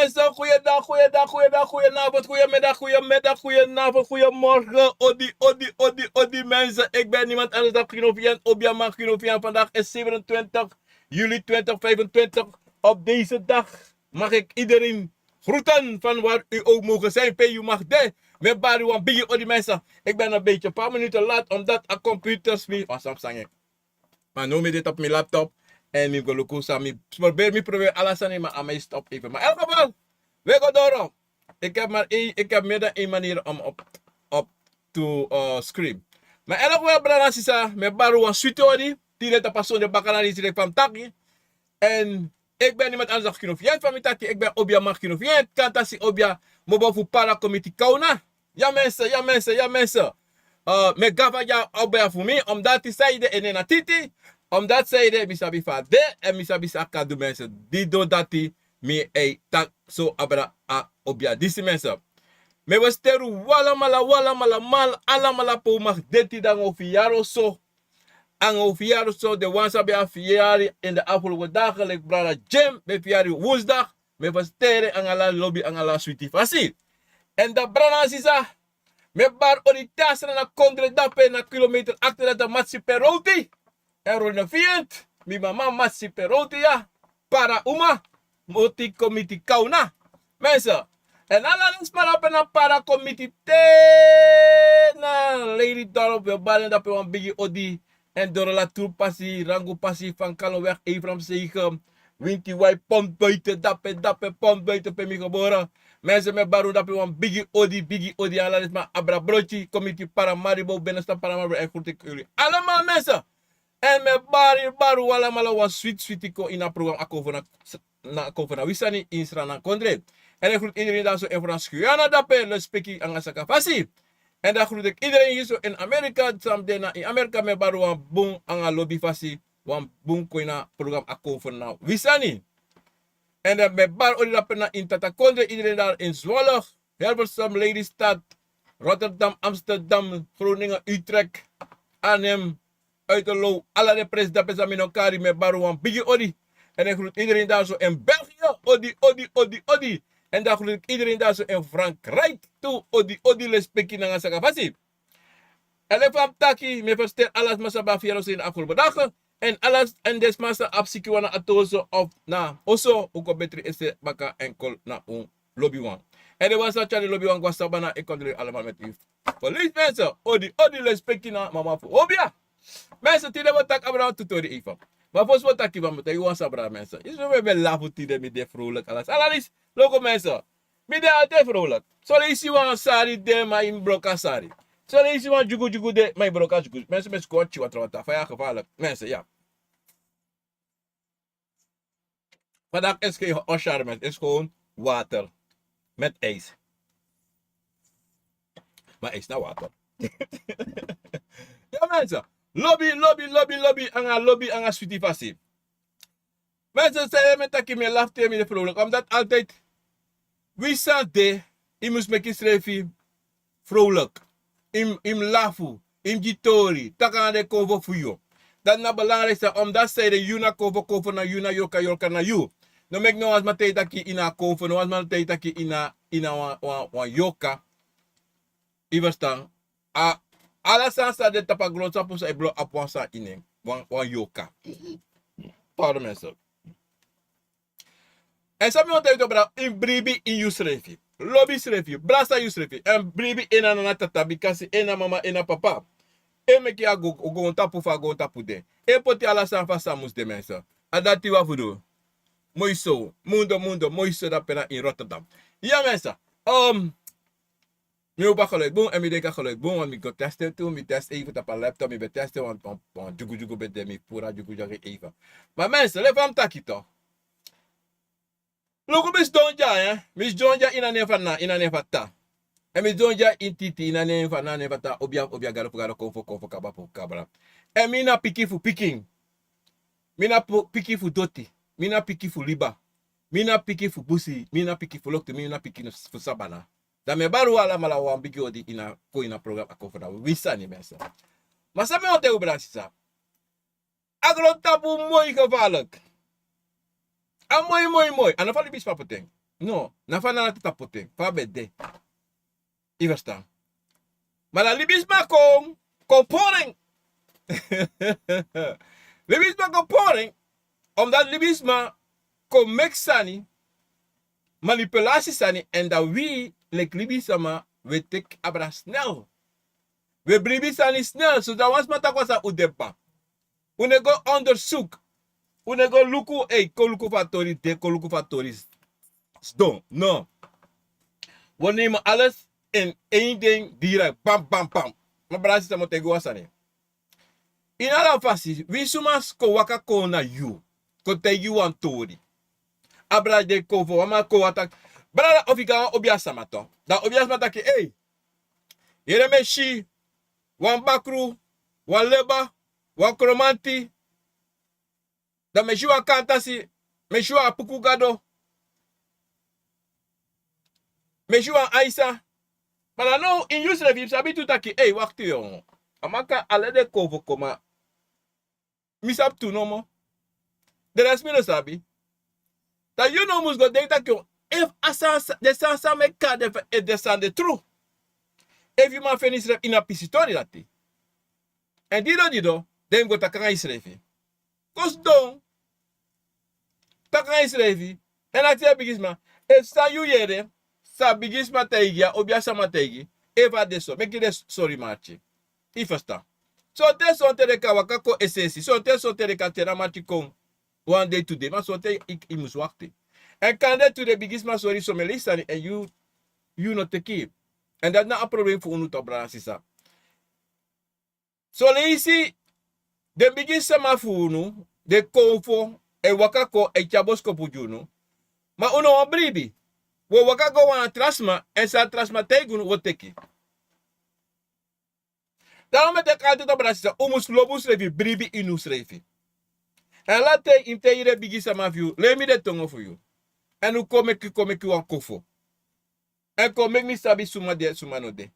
mensen, goedenavond, goedemorgen. Odi mensen. Ik ben niemand anders dan Ginovian, Obiaman Ginovian. Vandaag is 27 juli 2025. Op deze dag mag ik iedereen groeten van waar u ook mogen zijn. U mag de. Met Baruan Biggie Odi mensen. Ik ben een beetje een paar minuten laat omdat de computers me... Maar nu met dit op mijn laptop. En ik wil ook samen probeer alles aan mij stop even. Maar in elk geval, we gaan door. Ik heb meer dan één manier om op te scream. Maar in elk geval, brada sisa, met baru een suitori. Die net een persoon de bakanari is van taki. En ik ben niemand anders dan Ginovian van mijn taki. Ik ben Obia Mag Ginovian. Kantasi Obia, mobile voor para committee kauna. Ja mensen. Met gava ja Obia voor mij, omdat die zeiden en een titi. Omdat zij de misabi van de en misabi saka de mensen die doen dat die me tak zo abra a obia disi mensen. Me was teru wala mala mal alamala po mag deti dan ofiaro so. Ang ofiaro so de wansa be afiari in de afgelopen dagen like brada Jim be fiari woensdag. Me was tere ang ala lobby ang ala sweetie fasi. En da brada sisa me bar oritasra na kondre dape na kilometer achter dat matsi peroti. En renovierend, mi mama massi perotia para uma moti committee kauna. Mensen, en alles para committee na lady dorp we balen dat we een biggie odi en door la tour passie, rango passie van Kaloweg, Evram Zegem, Winky White pomp buiten, dappe pomp buiten per mi geboren. Mensen met baru dat we een biggie odi en alles maar abra broodje, committee para Maribo, binnenstad para Maribo en groet ik jullie allemaal mensen. En met baru wala mala was sweet ko in een programma ako na wisani in Srana Kondre. En ik groet iedereen daar zo in Frans Guyana dape, le speki angasaka fasi. En dan groet ik iedereen hier zo in Amerika, samdena in Amerika met baru wan boom anga lobby fasi, wan boom ko in een programma ako na wisani. En dan met baru dape na in Tata Kondre, iedereen daar in Zwolle, Hilversum, Lelystad, Rotterdam, Amsterdam, Groningen, Utrecht, Arnhem, uit de low, alle de pres dat is minokari met baruan biggie odi. En ik groet iedereen daar zo in België, odi. En dan groet ik iedereen daar zo in Frankrijk toe, odi les peki na nga fasi. En ik van taki, me verster alles masaba fiaros in de afgelopen dagen. En alles en des massa apsiki wana atozo of na oso, uko betri ese baka enkel na un lobby wan. En de was dat de lobby wan was sabana, ik kon er allemaal met u. Police mensen, odi les peki na mama voor obia. Mensen, tide wat tak abra tutori even. Maar volgens wat tak van moet je sabra mensen. Is we wel lachen tide met de vrolijk alles. Alaris, logo mensen. Met de altijd vrolijk. Zo lees je wan sari de maar in broka sari. Zo lees je wan jugu de maar in broka jugu. Mensen met squatje wat wat afaya gevaarlijk. Mensen, ja. Vandaag is geen osharment, is gewoon water met ijs. Maar ijs naar water. Ja mensen. Lobby, anga sweetie fasi. Mensen zeggen met dat je me lacht tegen me vrolijk. Omdat altijd, wie zijn de, je moest me schrijven, vrolijk. Im lafu, im jitori, taka de kovo voor jou. Dat is belangrijk, omdat zij de juna kovo na juna yoka na you. No mek no as matei taki ina kovo, no as matei taki ina wan yoka. Iverstaan. Ala sansa de tapaglonsa pusa e blo apwansa ine wan yoka. Pardon mensen. En sabi mo tayo bra in bribi in yusrefi. Lobby srefi, brasa yusrefi. En bribi ena na tata bikasi ena mama ena papa. E meki a go tapu fa go tapu de. E poti ala sanfa samus de mensen. Adati wa fudu. Moiso, moiso da pena in Rotterdam. Ja mensen. Mi opa geluid boom en mi deka geluid boom want mi go testen toe, mi test even op een laptop, mi be testen want jugu be mi pura jugu even. Maar mensen, leef aan taki toch. Logo mis donja mis donja ina nefa ta. En mis donja in titi ina nefa ta obia garo konfo kabra. En mi na piki fu picking. Mi na piki fu doti, mi na piki fu liba. Mi na piki fu busi, mi na piki fu lokte, mi na piki fu sabana. Dan me baru ala mala wan bigi odi ina ko ina program ako fana wisa ni mensen. Maar sabi mo te ubra sisa. Agro tapu mooi gevaarlijk. A mooi. En dan val je bis papeteng. No, na fana na tatapote. Fa bede. I verstaan. Maar dan libisma kom poring. Libisma kom poring. Omdat libisma kom mexani. Manipulatie sani. En dat wie, like libisama, we tek abra snel. We bribisani snel. Zodat ons matakwasa udepa. Une go onderzoek. Une go luku, ko luku fatori de, ko luku fatori sdon. No. We nemen alles in één ding direct. Bam, bam, bam. Maar brasi sa mo tego wasane. In ala fasi, we sumas ko waka ko na you. Ko tegi wan tori. Abra de ko vo, ama ko atak. Brada ofika obia samato. Da obia samata ki, yere me shi, wan bakru, wan leba, wan kromanti. Da me shi wan kantasi, me shi wan pukugado. Me shi wan aisa. Maar nou, in Yusuf, je sabi tutaki, wacht jongen. Amaka alede kovo koma. Misap tu no mo. De rest mi no sabi. Dat you know mus go denk dat yo. If asa de sansa me ka de san de true. If you man finish in a pisitori lati. En dido, dem go takanga isrefi. Kos don. Takanga isrefi. En ati bigisma. If sa you yere. Sa bigisma teigia, obia sama teigi. Eva deso. Make it sorry marchi. Ifasta. So te son te de kawaka ko esesi. So te son te de katera marchi kon. One day today. Maar so te ik mus wakti. En kan de to de bigisma sorry so me listen en you not te keep. En dat na een probleem voor unu to brasisa. So leisi de bigisma funu de konfo e wakako e chabosko pujunu. Ma uno obribi. Wo wakago wan trasma en sa trasma tegun wo teki. Daarom met de kaart op brasisa umus lobus revi bribi inus revi. En laat te in te ire bigisma view. Let me de tongo for you. En u kom ik wan kofo. En kom ik mi sabi suma de suma no de.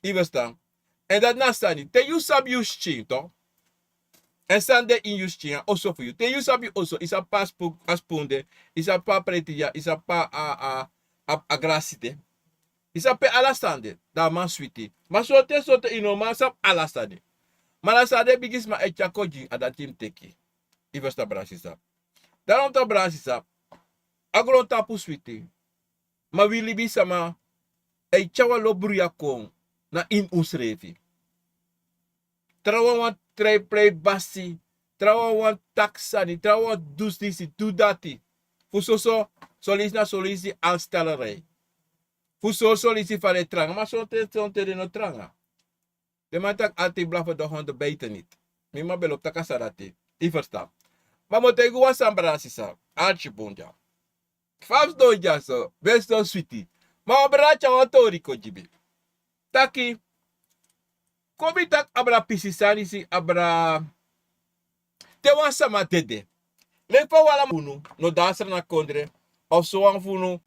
I verstaan. En dat na sani. Te you sabi you chin to. En sande in you chin also for you. Te you sabi also is a passport asponde. Is a pa pretia. Is a pa a grasite. Is a pe alastande. Da man sweetie. Maar sote inoma sap alastande. Maar alastande bigis ma echakoji adatim teki. I verstaan brasisa. Daarom to brasisa. Agron tapu sweetie. Ma wili bisama e chawa lobruya kong na in usrefi. Trawa wan play basi. Trawa wan taxani. Trawa wan dus disi, do dati. Fusoso solisi aanstellerij. Fuso solisi van de tranga. Maar zo te de no tranga. De man tak altijd blaffen de honden bijten niet. Mima belop takasarati. Die verstaan. Maar moet ik gewoon sambrasisa. Archibonja. Fabs doja so, best so sweetie. Maar abracha watori ko jibi. Taki. Kobi tak abra pisisani si abra. Te wan sama dede. Lepa wala funu, no danser na kondre. Of so wan funu,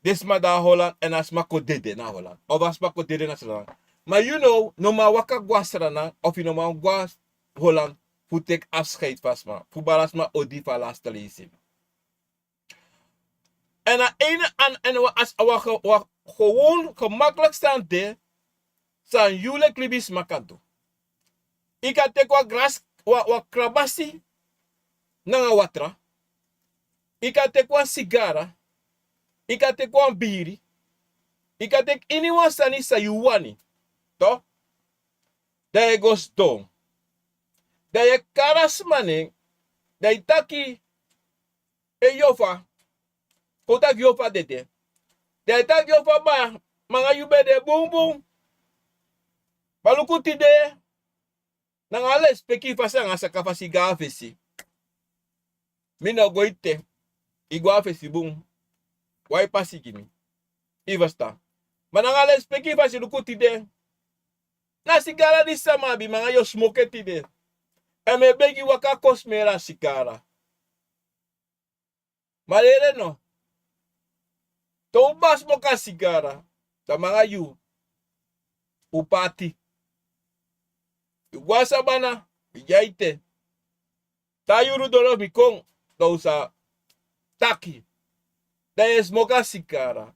desma da Holland en asma ko dede na Holland. Of asma ko dede na Sri Lanka. Maar you know, no ma waka gwa Sri Lanka, of you no ma gwa Holland, fu tek afscheid vasma. Fu balasma odi fa last lezen. En aan ene en als we gewoon gemakkelijk staan de, zijn jullie klibis makado. Ik had tek wat gras, wat krabasi, na watra. Ik had tek wat sigara. Ik had tek wat biri. Ik had tek anyone sani sa yuwani. To? Dat je goes don. Dat je karas maning, dat je taki, e yofa. Kota gyofa dede. De ta gyofa ba. Mga yube de boom boom. Balukuti de. Nang ales peki fasa nga sa kafasi gafesi. Mina goite. Igwafesi boom. Wai pasi kimi. Ivasta. Manang ales peki fasi lukuti de. Na sigara di samabi mga yo smoketi de. Eme begi waka kosmera sigara. Malere no. Tobas mo ka sigara. Sa mga yu. Upati. Iwasa bana. Iyaite. Tayo rudolo mikong. Daw sa taki. Daí smoka sigara.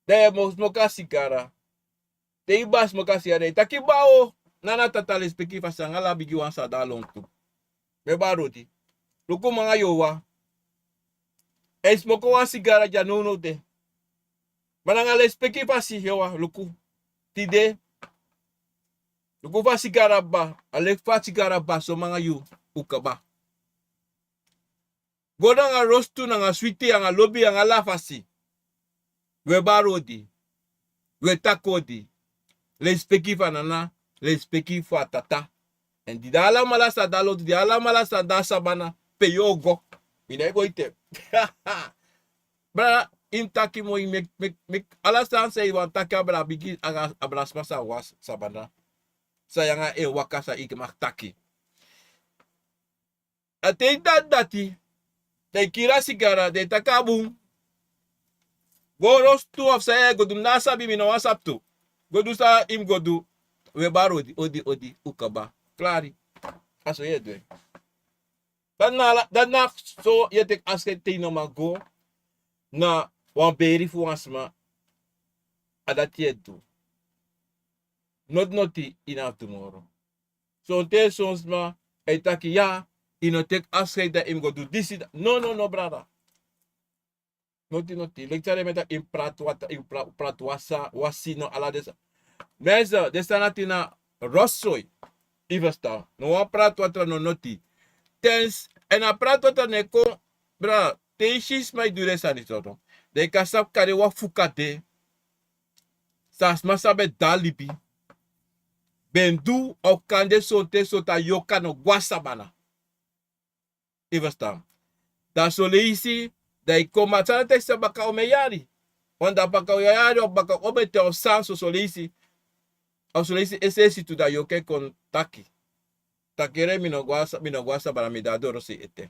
Daí smoka sigara. Daí ba smoka sigara. Taki bao. Nana tatale speki fasangala bigi wansa dalong tu. Beba roti. Luku mga yowa. Smoko wa sigara janono te. Manangale speki fasi yowa luku. Tide. Luku fa sigara ba. Alek fa sigara ba so mga yu. Ukaba. Goda nga rostu na nga switi nga lobby nga lafasi. We barodi. We takodi. Le speki fa nana. Le speki fa tata. En di dala malasa dalo. Di dala malasa dasa bana. Peyogo. Ine go ite. Bra intaki mo mek alasan say wan taka bra bigi aga abras masa was sabana. Sayanga e wakasa ik maktaki. Ate dati. Te kira sigara de takabum. Goros tu of say godum nasa bi mino wasap tu. Godu sa im godu. We barodi odi ukaba. Klari. Aso ye doing. Dan na so je tek asket te no mago na wan beri fu asma adati edu. Not noti enough tomorrow. So te sons ma etaki ya ino tek asket da im go do this. No brother. Noti. Lecture meta im prat wasa wasino ala desa. Meza desanati na rossoi. Ivasta. No wan prat watra no noti. Tens en a prat watra neko bra teishis mai dure sanitoto. De kasap kare wa fukate. Sas masabe dalipi. Bendu of kande sote sota yoka no guasabana. Ivasta. Da soleisi da ikoma sana teksta baka omeyari. Wanda baka oyari of baka omete of sanso soleisi. Of soleisi esesi tu da yoke kon taki. Takere mino guasabana mi da doro si ete.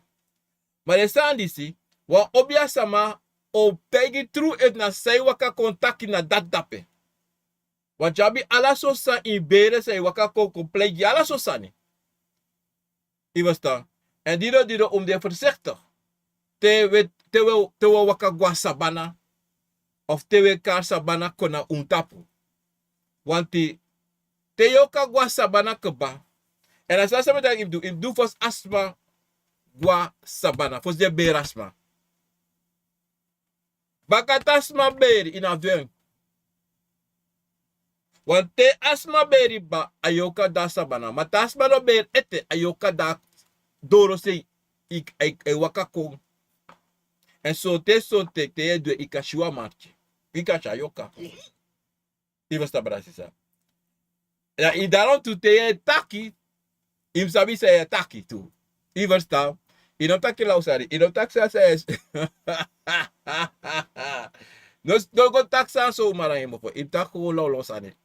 Maar sandisi wa obia sama o pegi tru et na sei waka kontaki na dat dape. Want jabi ala so sa in bere sei waka ko complete ala so sani. Ivasta. En dido om de voorzichtig. Te we waka guasabana. Of te we kar sabana kona untapu. Want te yoka guasabana keba. En as asa met im do fos asma guasabana. Fos de berasma. Bakatasma beri in afdweng. Want te asma beri ba ayoka da sabana. Matasma no ber ete ayoka da doro se waka kong. En so te edwe ikashiwa marchi. Ikasha ayoka. Iva sta brasisa. Ja, i daron tu te taki. Im sabi se taki tu. Iva sta. Ino taki lausari. Ino taksa se no go taksa so marang mo. Im tako lausani.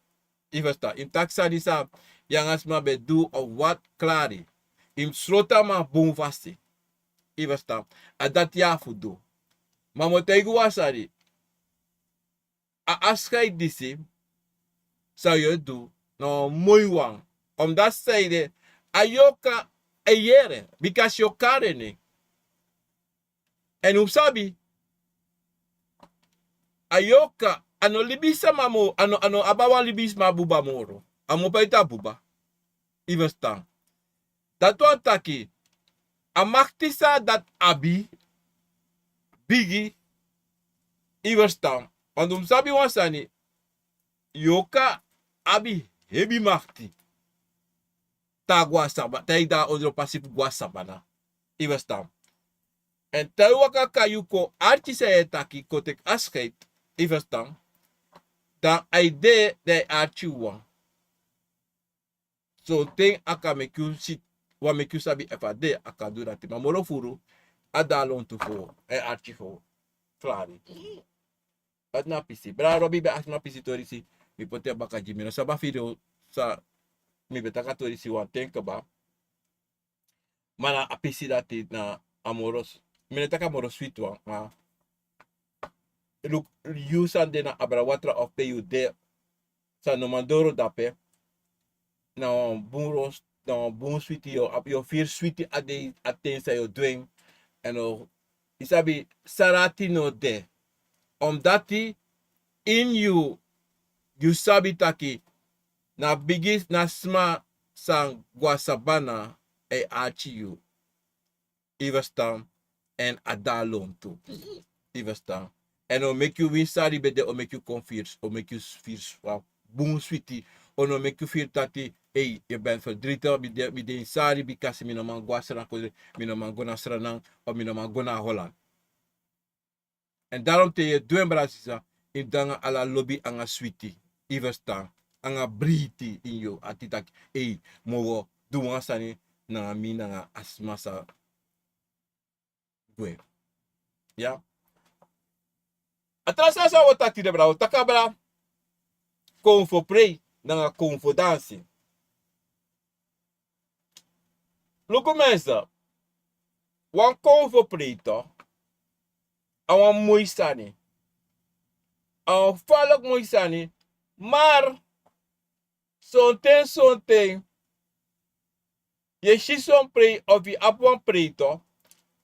Ivesta, im taksa di sa yang asma be do of what klari. Im srota ma boom vasti. Ivesta, adat ya fudo. Ma motegu wasari. A askay disi sa je do no muy wang. Omdat zij de ayoka eyere because yo karene. En upsabi ayoka ano libisa mamo ano abawa libis mabuba moro. Amo paita buba. Ivesta. Tatu ataki. Amaktisa dat abi bigi Ivesta. Want sabi wasani yoka abi hebi makti. Ta guasaba. Taida odro pasif guasabana. Ivesta. En tawaka kayuko artisa etaki kotek askait. Ivesta. Dan aide de archiwa. So ting aka meku sit wa meku sabi efade aka do dat. Ma moro furu adalon tu fo e archivo. Clari. At na pisi. Bra Robi be asma pisi torisi. Mi pote baka jimino. Saba video sa mi betaka torisi wan tenka ba. Mana apisi dati na amoros. Minetaka amoros sweet wan. Ma. Look, yusan de na abrawatra of pe you de. Sa no mandoro dape. Na bunros. Na bun sweetie yo. Yo fear sweetie ade aten sa yo doing. En isabi sarati no de. Omdat in you sabi taki na bigis na sma sang guasabana e achi you. Ivastam en adalom tu. Ivastam. En o make you win sari bede o make you confuse. O make you feel boom sweetie. O no make you feel tati hey, je bent verdrietig, met de sari because mi no man guasra ko mi no man gona sranang o mi no man gona Holland. En daarom te je doen brasisa in danga ala lobby anga sweetie. Ivastam. Anga briti in yo atitak hey mo do sani na mi na asmasa gwe. Ja. Atrasa sa otaki de bra, otakabra konfo prei na konfo dansi. Luko mensa, wan konfo prei to, awan moisani. Awan falak moisani, maar sonten, je shison prei of je apwan prei to,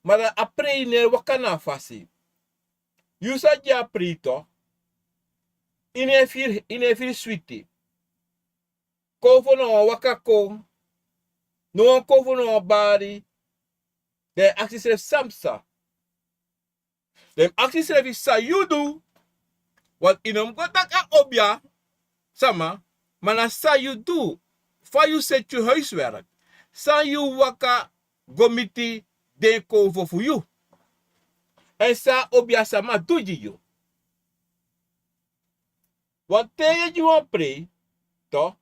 maar a prei ne wakana fasi. Yusa ja prei to, ine fir sweetie. Kofo no wakako, no kofo no bari, de actie samsa. De actie sa yudu, wat inom gotaka obja, sama, mana sa yudu, fa you set je huiswerk. Sa you waka gomiti de kofo voor you. En sa obja sama doji you. Want tegen je wan pre, to,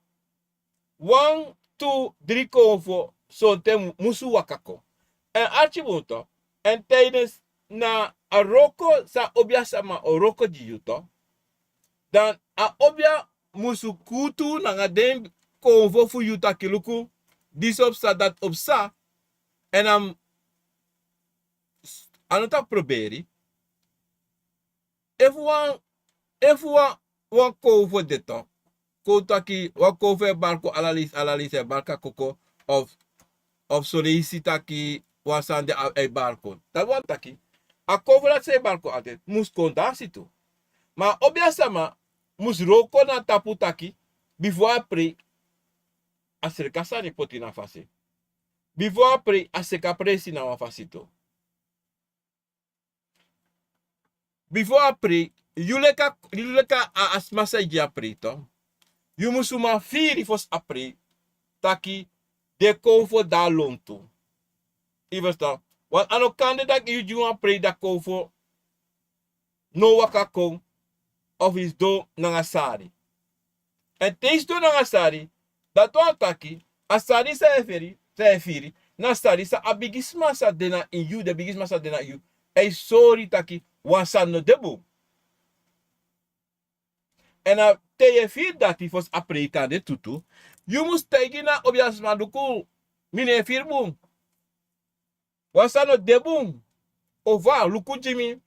1, 2, 3 kofo, so te musu wakako. En archibunto, en tijdens na a roko sa obja sama o roko jiuto, dan a obja musu kutu na nga den kofo fu yuta kiluku, dis op sa dat op sa, en am anota proberi, if wan kofo deto, kotaki wan kofo barko alalis e barka koko, of solicitaki wasande e barko. Dat wan taki, a kofo dat se barko altijd, mus kondansi tu. Maar obja sama, mus roko na tapu taki, before apre, aserka sani poti na fase. Before apre, aseka presi na wafasito. Before apre, yuleka a asmasa ji apre to. You musuma firi fos apre, taki de kofo da lonto. Iversta, want ano kande dat you juma apre da kofo, no wakako, of is do nangasari. En teis do nangasari, dat wan taki, asari sa efiri, na sari sa abigisma sa dena in you, de bigisma sa dena you, e sorry taki, wansan no debu. En a teye fir dati fos aprekande tutu, you must tegi na obiasma duku, mine fir bum. Wansan no debu, ova, luku jimi.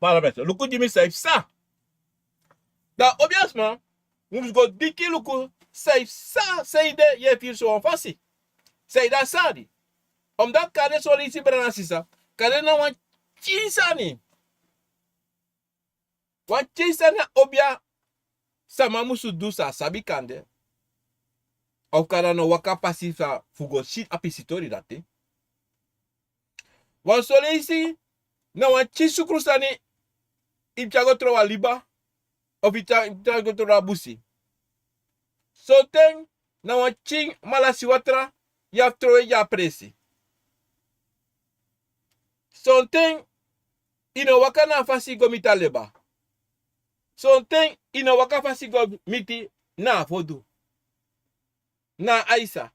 Parameter, luku jimi safe sa. Da obiasma, mums go diki luku, safe sa, seide ye fir so fasi. Seida sadi. Omdat kade solisi branasisa, kade na wan chisani. Wan chisani obia sama musu du sa sabi kande. Of kada no waka pasifa fugo shit apisitori dati. Wan solisi na wan chisukrusani ipchago trowa liba. Of ipchago trowa busi. So ten na wan ching malasiwatra ya trowe ya presi. Something ino waka na fasi gomita leba. Something ino waka fasi gomiti na fodu. Na aisa.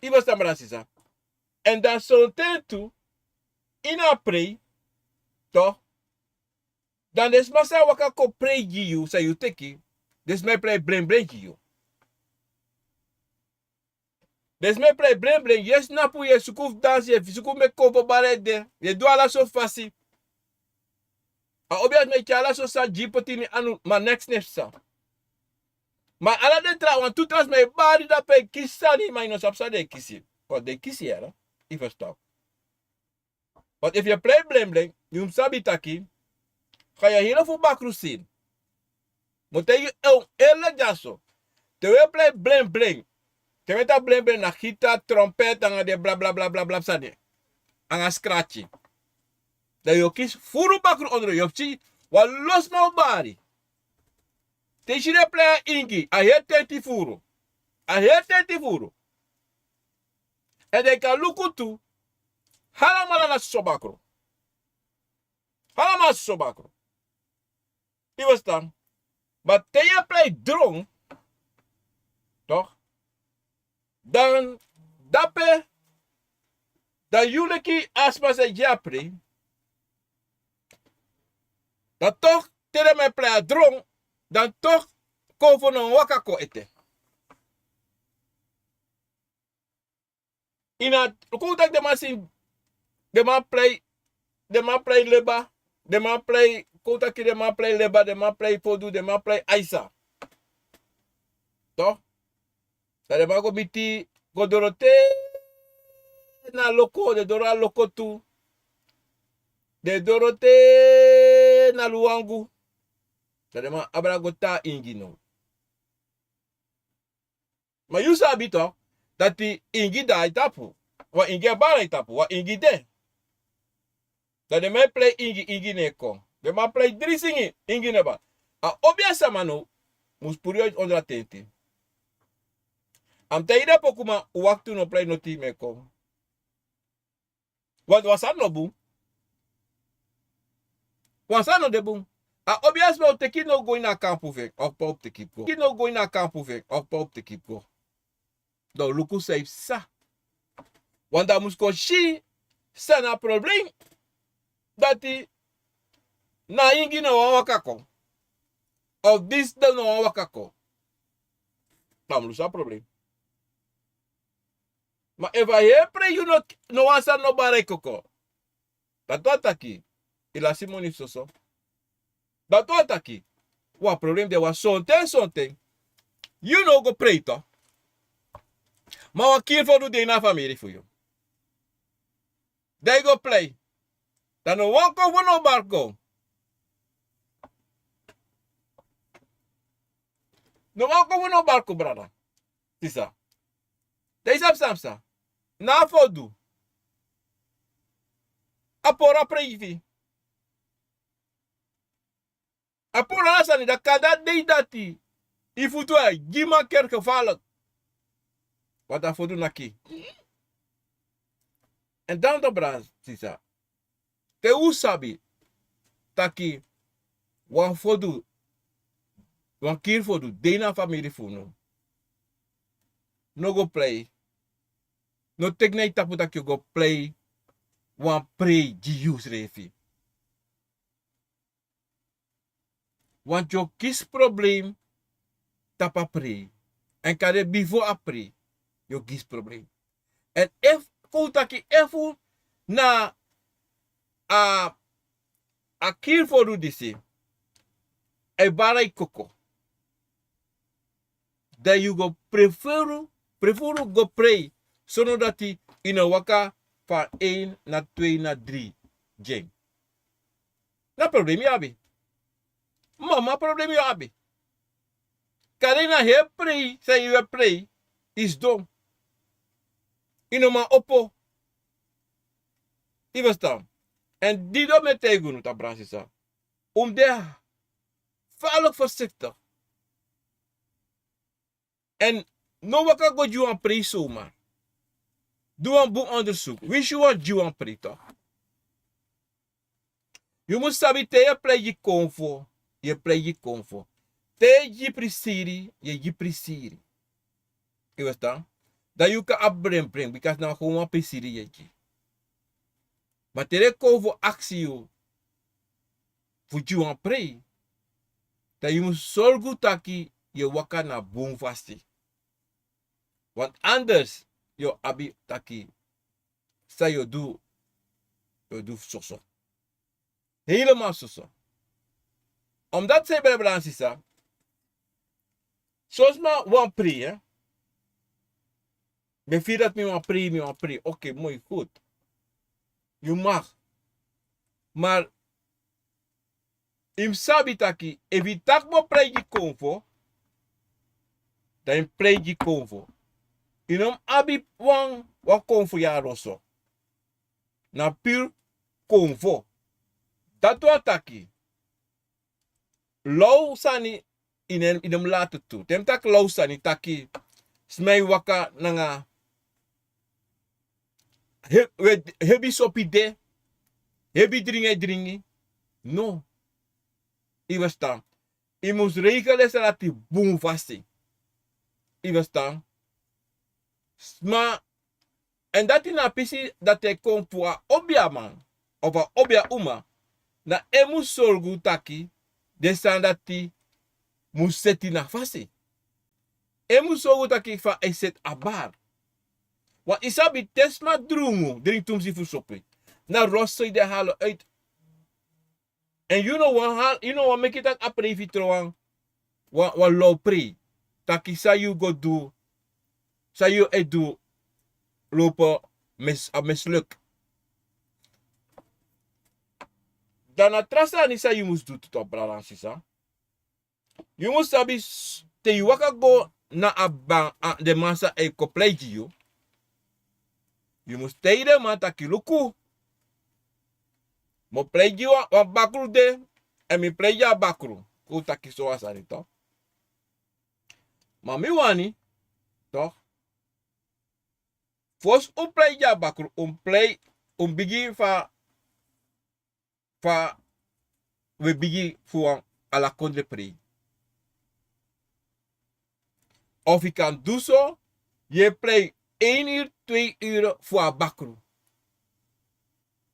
Ibo sambrasisa. En dan something tu ina pray to. Dan des masa waka ko pray you sa you teki. Des me pray brain you. Des me play brain, yes na pu ye sukuf dans ye sukuf me kopo barede. Ye do ala so fasi. A obias me chala so sa jipotini anu ma next sa. Ma ala de tra wan tutras me bari da pe kisani ma ino sapsa de kisi. Ko de kisi era. even stop. Want if je play bling, je sabi taki, ga je heel veel bakru zien. Moet je hele jaso. Te play bling. Te weta bling na gitaar, trompet, en de bla bla bla bla bla sani. En scratchy. Dat je kies furu bakru onder je optie, wat los nou bari. Te shire play ingi, a heer 30 furu. A heer 30 furu. En de kan luku tu, halamala na sobakru. Halamala sobakru. Je verstaan? Maar te je play drong, toch? Dan dape, dan jullie asma se japri, dan toch tere me play drong, dan toch kovo no wakako ete. Ina, kutak de masin, de man play leba, de man play, kutaki de man play leba, de man play fodu, de man play aisa. Toch? Dat de man go biti, go dorote, na loko, de dora loko tu. De dorote na luangu. Dat de man abra go ta ingi no. Maar you sabi toch, dat die ingi da itapu. Wa ingi bara itapu, wa ingi de. Dat de man play ingi ne kom. De man play 3 singi, ingi ne ba. A obiasa mano, muspuriyo onder atenti. Am te ida pokuma waktu no play no ti me kom. Wat was no boom? Was no de boom? A obias me teki no go na kampu vek, of pop te keep go. Teki no go na kampu vek, of pop te keep go. Do luku safe sa. Wanda musko shi sa na probleem dati na ingi no wakako. Of this no wakako. Tam lusa probleem. Maar if I hear you no answer no bare koko. Dat wat aki. Ila simoni soso. Dat wat aki. Wa probleem de was something. You no go pray to. Maar wat kiel voor de na familie voor you. They go play. Dan no one go for no barco. No one go for no barco, brother. Tisa. Deze samsa. Na fodu. Apora preivi. Apora asani da kada dei dati. Ifutu ai gima kerke valak. Wat da fodu naki. En dan de bras, tisa. Te usabi. Taki. Wan fodu. Wan kier fodu. Dena familie funo. No go play. No take na itapu dat you go play. Wan pray jius refi. Want je kies probleem. Tapa pray. En kade before a pray. Je kies probleem. En if koutaki efu na a kier for do disi. E barai koko. That you go prefer go pray. Zodat hij in een waka van 1 naar 2 naar 3 jeng. Dat probleem je abi. Mama probleem je abi. Karina he pray, say you pray, is dom. Inoma oppo. Je verstaan. En die do met tegen het abrasisa. De veilig voorzichtig. En no waka go ju aan pray zomaar. Doe een boek onderzoek. Wie je wat ju aan pray toch? Je moet sabi te je play je konvo. Je play je konvo. Te je prisiri. Je prisiri. Je verstaan. Dat je kan afbrengen. Because nou gewoon prisiri je. Maar te konvo actie. Voor ju aan pray. Dat je moet zorgen dat je waka na boom vasti. Want anders, yo abi taki, sa yo do soso. Helemaal soso. Omdat zij bij de balans is, zoals maar one pre, Me vier dat me wan pre. Oké, mooi, goed. Je mag. Maar, im sabi taki, evi tak mo preji konvo, dan preji konvo. Inom abi wan konvo ya rosso. Na pur konvo. Dat wa taki. Low sani inem laten toe. Tem tak low sani taki. Smei waka nanga. Hebi sopi de. Hebi dringi. No. I verstaan. I moest regelen dat die boom vasting. I verstaan. Maar, en dat is na pisi dat hij komt voor obia man. Of a obia uma. Na e moest zorgen taki. De staan dat die moest zetten na vasting. E moest zorgen taki van hij zet abar. Want isabi tesma drungu. Drink tum si fusopi. Na rosso de halen uit. En you know what make it tak aprevi trouwang. Wa low pre. Taki sa you go do. Sa you do. Lopen misluk. Dan atrasa ni sa you must do to brala sisa. You must sabi te you waka go na abang de masa e kopleji you. You must stay there man taki luku. Mo pleji wa bakru de en mi pleja bakru. Ku taki so asari to. Maar mi wani toch? Fos pleja bakru play bigi fa we bigi voor ala kondre pre. Of ik kan doen zo, je play 1 uur, 2 uur voor bakru.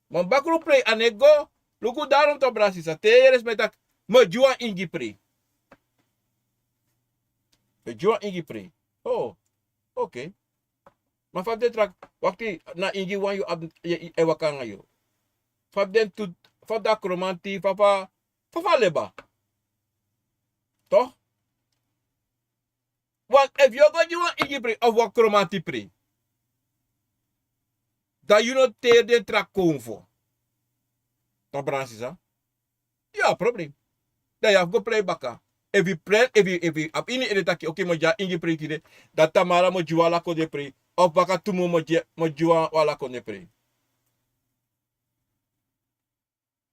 Maar bakru play anego, luku daarom to brasisa. Teres met dat me jua ingi pre. Me jua ingi pre. Oh, oké. Maar van dit rak, wakti na ingi wan you ewakanga yo. Van den tu, van dat romantie, papa leba. Toch? Want if you go you want ingi pre of wat romantie pre. Dat you not teer de trak konvo. Toch brasisa? Ja, probleem. Dat je go play baka. If you ap ini editaki, oké, maar ja ingi pre tide. Dat tamara mo juala ko de pre. Of baka tumo mo jua wala ko de pre.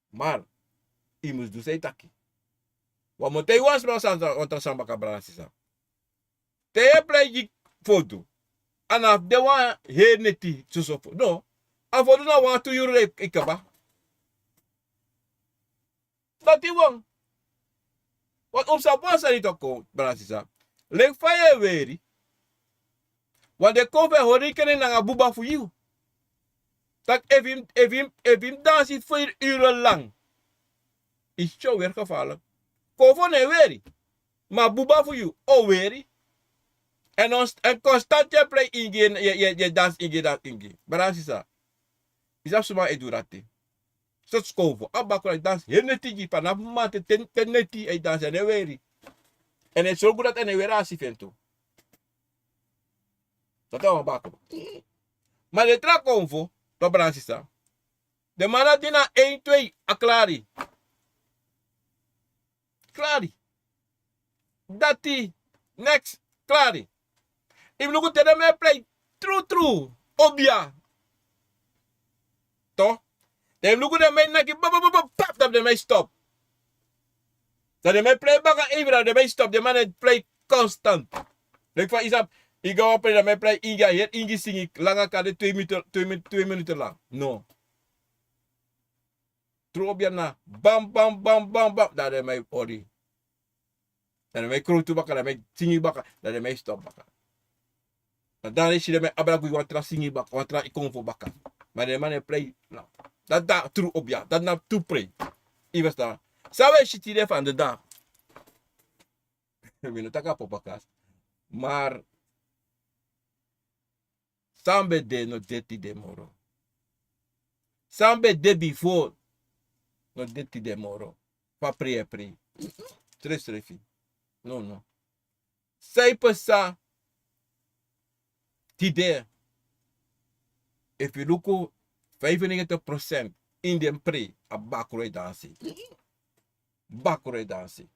Maar, i moest dus taki. Wat moet hij was maar samba kabra sisa. Te play foto. Anaf de wan he neti susofo. No. Afodo na wan 2 euro ikaba. Dat die wan. Wat op sa bosa ni toko brasisa. Lek fire weri. Want de kofe horikene na buba for you. Tak evim dansi 4 uur lang. Is zo weer gevallen. Kovo ne weri. Maar buba voor you. Oh weri. En constant je play ingi. Je dans ingi. Brasisa. Is dat zomaar edurate. Zoals kovo. Abakura dans. Hele tigi. Vanaf mate ten neti. Hij dans en weri. En het is zo goed dat en weer asifento. Dat is een bakro. Maar de trak konvo. To brasisa. De mana dina 1, 2. Aklari. Klari. Dati. Next. Klari. If you look at them play. True. Obia. Toch? Dan look at them naki. Pap. Dat de stop. Dat de play baka even. Dat de stop. De man play constant. Like van isap. Ik ga op en play inga hier. Ingi sing ik. Langer kan de 2 minuten lang. No. True obia na. Bam. Dat de mij ori. Dat de mij kroto baka. Dat de mij singi baka. Dat de mij stop baka. Dan is je met abra wat tra singi bak, wat tra ikon voor baka. Maar de man play, nou, dat true op ja, dat na to play. I was daar. Sawe shit hier van de dag. We willen taka op bakas. Maar sambe de no deti de moro. Sambe de before no deti de moro. Pa pre. Tres refi. No. Sei passa Tide, if you look at 95% Indian pre a bakure dansi. Bakure dansi.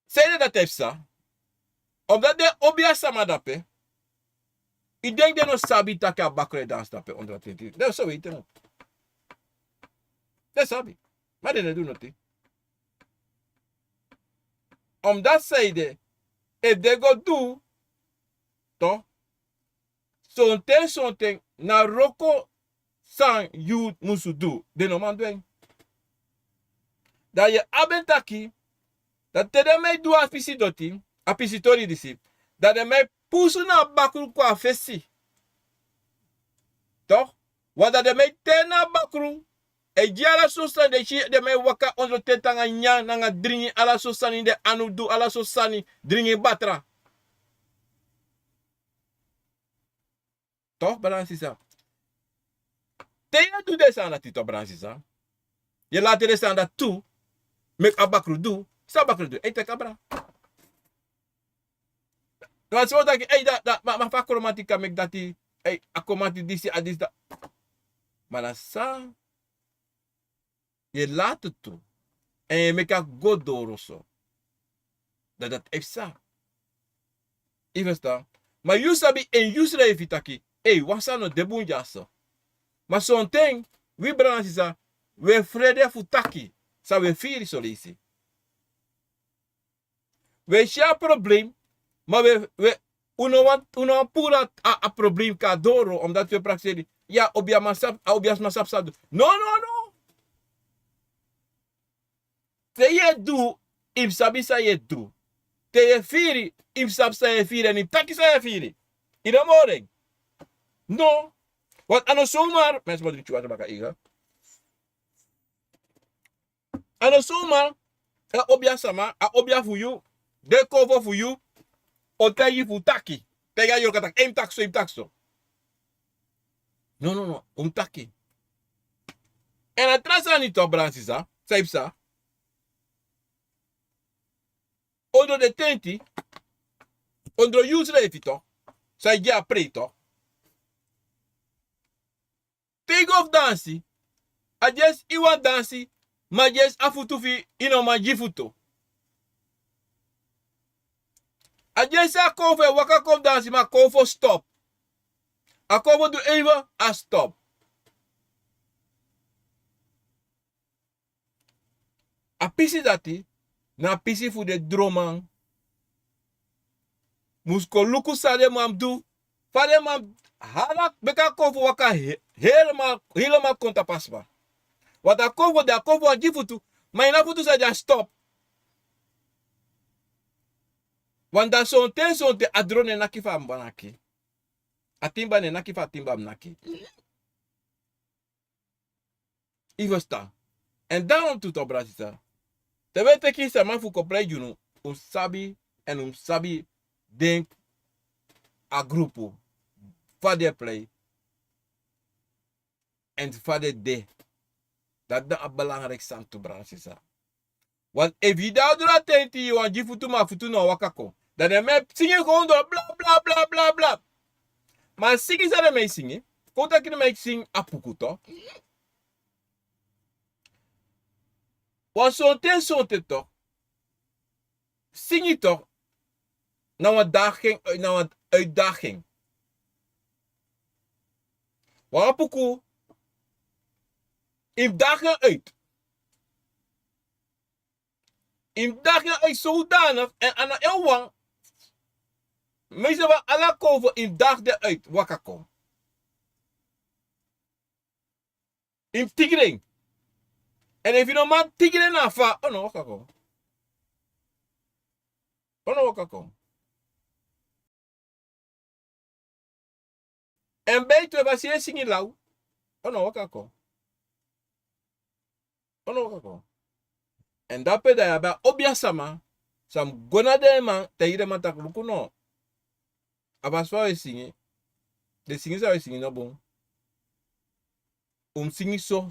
Zeg dat heeft ze. Omdat de obia sama dape. Ik denk dat no sabi taka bakure dans dape onder 20. Dat zo weten no. Dat sabi. Maar dat doen niet. Omdat zeiden, if they go do, toch? Something na roko san you musu do. De no man doen. Dat je abentaki, dat te de mij doe apisi doti, apisi tori disi, dat de mij pusu na bakru kwa fesi. Toch? Wat dat de mij ten na bakru, e jara sosan de mij waka onder tetanga nya nanga dringi ala sosani de anudu ala sosani dringi batra. Toch, balansisa? Teya doe deze aan dat tito, balansisa. Je laat deze aan dat toe, mek abakru doe, sa bakru doe, ete kabra. Want zo dat ik, maar vaak chromatica mek dat die, akomati disi adis da. Maar dat sa, je laat het toe. En je mek a godoro zo. Dat heeft sa. Je verstaan? Maar je sabi en je schrijf itaki. Wasano debun jaso. Maar zo'n ding, we brengen ze, we vrede futaki. Sa we firi solisi. We sha probleem, maar we uno pura a probleem kadoro, omdat we praktijk ja, obias masap sadu. No. Te je do, im sabi sa je do. Te je firi, im sab sa je firi, en im taki sa je firi. In de morning. No. Want ano zomaar, mensen moeten het water maken. Ano zomaar, obia sama, obia voor you, de cover voor you, o te je voor taki. Te je yo katak, im takso. No, taki. En atrás aan niet op brancisa, saipsa. Onder de tenti, onder use revito, sai ja preto. Take off dansi. I just iwa dansi. Ma just afutufi ino ma jifuto. I just a cover waka kom dansi ma cover stop. A cover do even a stop. A pisi dati. Na pisi fu de droman. Musko luku sade mam do. Fade mam halak beka cover waka helemaal konta pasba. Wat a cover a jifutu, maar ina futu sa ja stop. Want dat zo'n te adrone nakifa mbanaki. Atimba ne nakifa atimba mnaki. Ivosta. En daarom doet op Brazil. Terwijl ik kies man voor compleet juno, sabi denk a grupo. Vader play. En vader de. Dat is het belangrijkste aan te branchen. Want if je daar doet attentie, je want je voet maar voet nou wakako. Dan heb je zingen gewoon door bla bla. Maar zingen ze ermee zingen. Komt dat je ermee zingen apuku toch? Want zo'n te toch. Zing je toch. Nou een uitdaging. Want apuku. In dagen uit. In dagen uit zodanig. En aan de elwang. Meestal wel alle koven in dag de uit. Wakako. In tigring. En if je nog maar tigring afa. Oh no, wakako. En beter was je zingen lauw. Oh no, wakako. En dat peda ya ba obia sama sam gona de man te ire man tak luku no abaswa we singi de singi sa we singi no bon singi so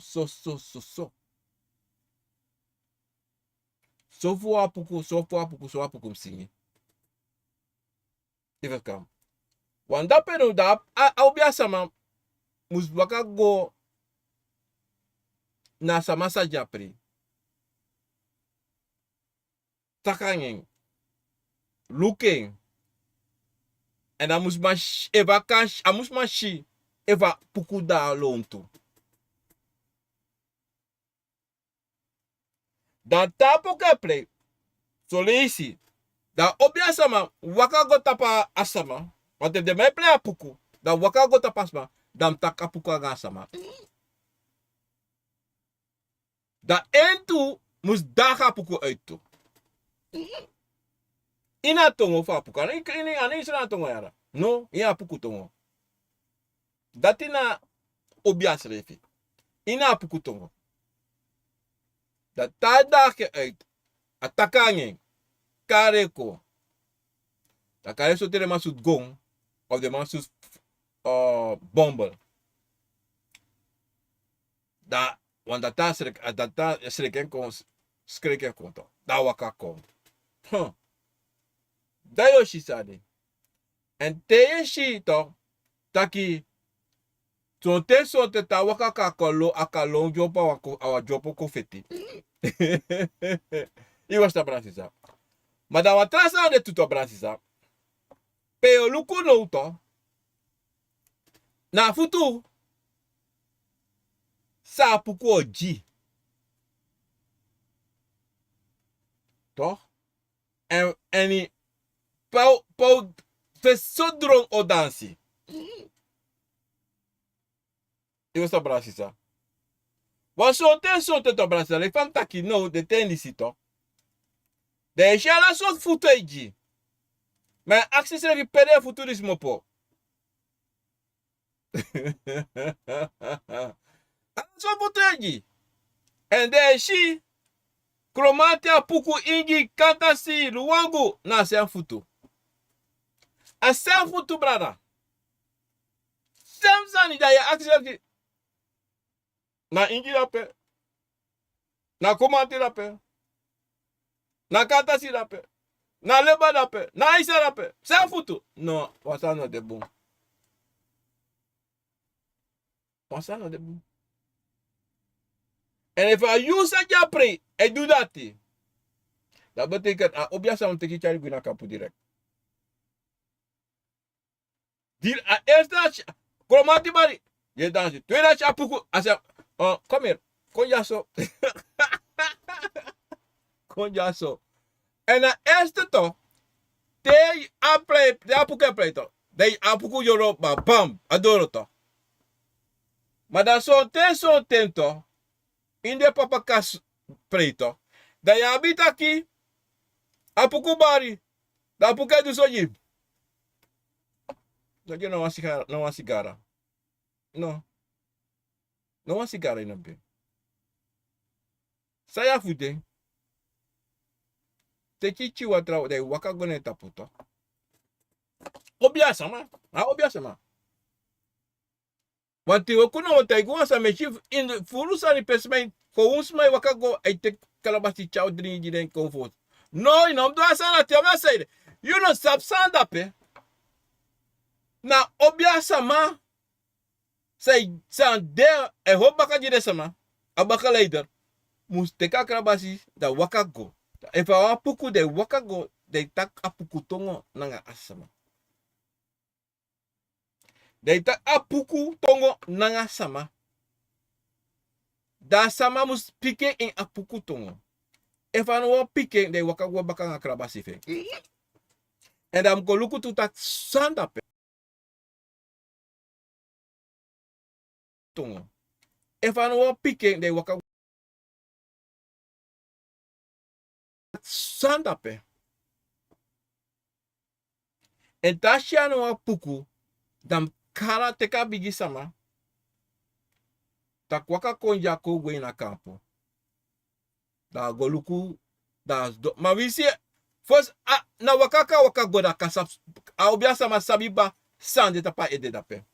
fu apuku singi even kam Want dape no da obia sama mus waka go na sama sa japri. Takangeng. Looking. En dan moest man eva kan moest man shi eva puku da lontu. Dan tapo ke play. So leisi. Dan obia sama waka go tapa asama. Want if de mij play a puku. Dan waka go tapa asama. Dan taka puku aga asama. Dan entu moest daga puku uit toe. Ina tongo fa puku. Ani isra tongo yara. No, ina puku tongo. Datina obias refi. Ina puku tongo. Dat tadake uit. Atakangeng. Kareko. Dat kan je zo tegen maar zoet gong. Of de man zoet bombel. Want dat schrikken kon. Schrikken kon toch. Dat waka kon. Dat yoshi sade. En te shi toch. Taki. Son te son te ta waka kakolo akalong jopa wako awa jopo kofeti. Iwas ta bransisa. Maar dan wat trasa de tuto bransisa. Peo luku no to. Na futu. Sa puku oji. Toch? En pau fesodron o dansi. Iwas ta bransisa. Want zo'n te bransisa. Ik van taki no de tenisi toch. De shala soort futu eji. Maar acties er pere futurismo po. Soort futu eji. En de shi kromatia puku ingi kantasi luwangu na sen futu. A sen futu brada. Samsani da ya acties er na ingi rape. Na komati rape. Na kantasi rape. Na leba rape. Na isa rape. Sen futu. No, wasa no de bon. Wasa no de bon. En if I use a japre, I do that. Dat betekent, obia sa teki chari guna kapu direct. Dir a eerste kromati bari. Je dansi. Tweede chapuku. Asa, kom hier. Kon jaso. Kon jaso. En a eerste toch. Te aplay, te apuke play toch. De apuku Europa, bam, adoro toch. Maar dan zo ten toch. In de papa kas play toch. Da je habita aqui. Apuku bari. Da apuke du soji. Dat je no een sigara. No. No een sigara in een be. Saya fude. Teki chiwa tra de waka gone taputo. Obia sama. Obia sama. Want we kunnen wat ik was aan mijn in de furusa ni pesmei ko ons mai waka go ite kalabasi chau dringi den comfort. No, ino do asana te ama say. You know sapsanda pe. Na obia sama. Say san de e hobaka jide sama. Abaka leider. Musteka kalabasi da waka go. If I puku de waka go de tak apuku tongo nanga asama. De tak apuku tongo nanga sama. Da sama mus pike in apuku tongo. If I no pike de waka go baka nga krabasi fe. En dan ko luku tu tak sanda pe. Tongo. If I no pike de waka sanda pe. En tasha no puku dan kara teka bigi sama. Tak waka konja ko gwe na kampo. Da goluku da ma wisi first na waka go da kasap a obia sama sabiba sande tapa ede dape.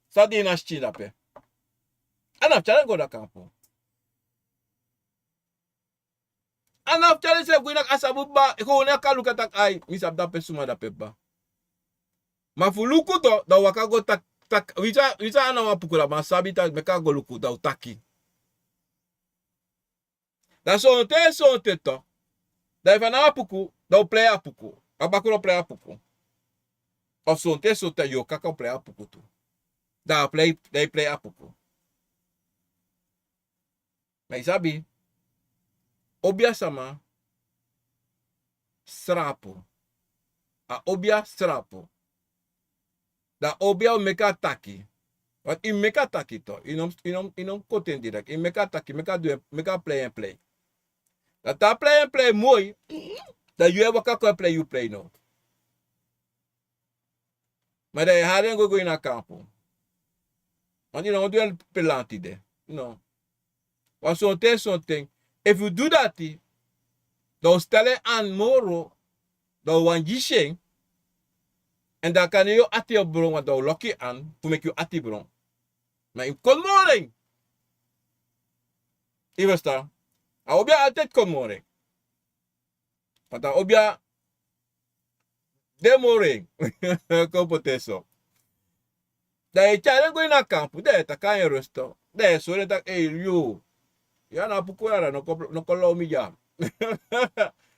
Sadi na shi dape. Anaf chale go da kampo. Anaf chale se gwe na asabuba ko ne kaluka tak ai misap dape suma dape ba. Maar voor luku to, dan waka go tak, wisa ana wa pukula, maar sabi tak meka go luku, dan taki. Dan so te to. Dan van na puku, dan play a puku. Abakuro play a puku. Of so te yo kaka play a puku tu. Dan play a puku. Maar sabi, obia sama, srapo. A obia srapo. Da obia o meka taki. Want in meka taki to. Inom koten direct. In meka taki, meka play and play. Dat ta play and play mooi. Dat je waka play, you play no. Maar dat je haren go in na campo. Want you know, do pelanti de. You know. Want something. If you do that, dan stel je aan moro, dan wan jisheng, en dan kan je ati op bron, want dan lok je aan, voor mek je ati bron. Maar in kon morgen. Je verstaan? Obia altijd kon morgen. Want dan obia de morgen. Kopote zo. Dan je tjaren go in na kampu, dan kan je rusten. Dan zo dat yo. Ja, na puku ya no kolo mi ja.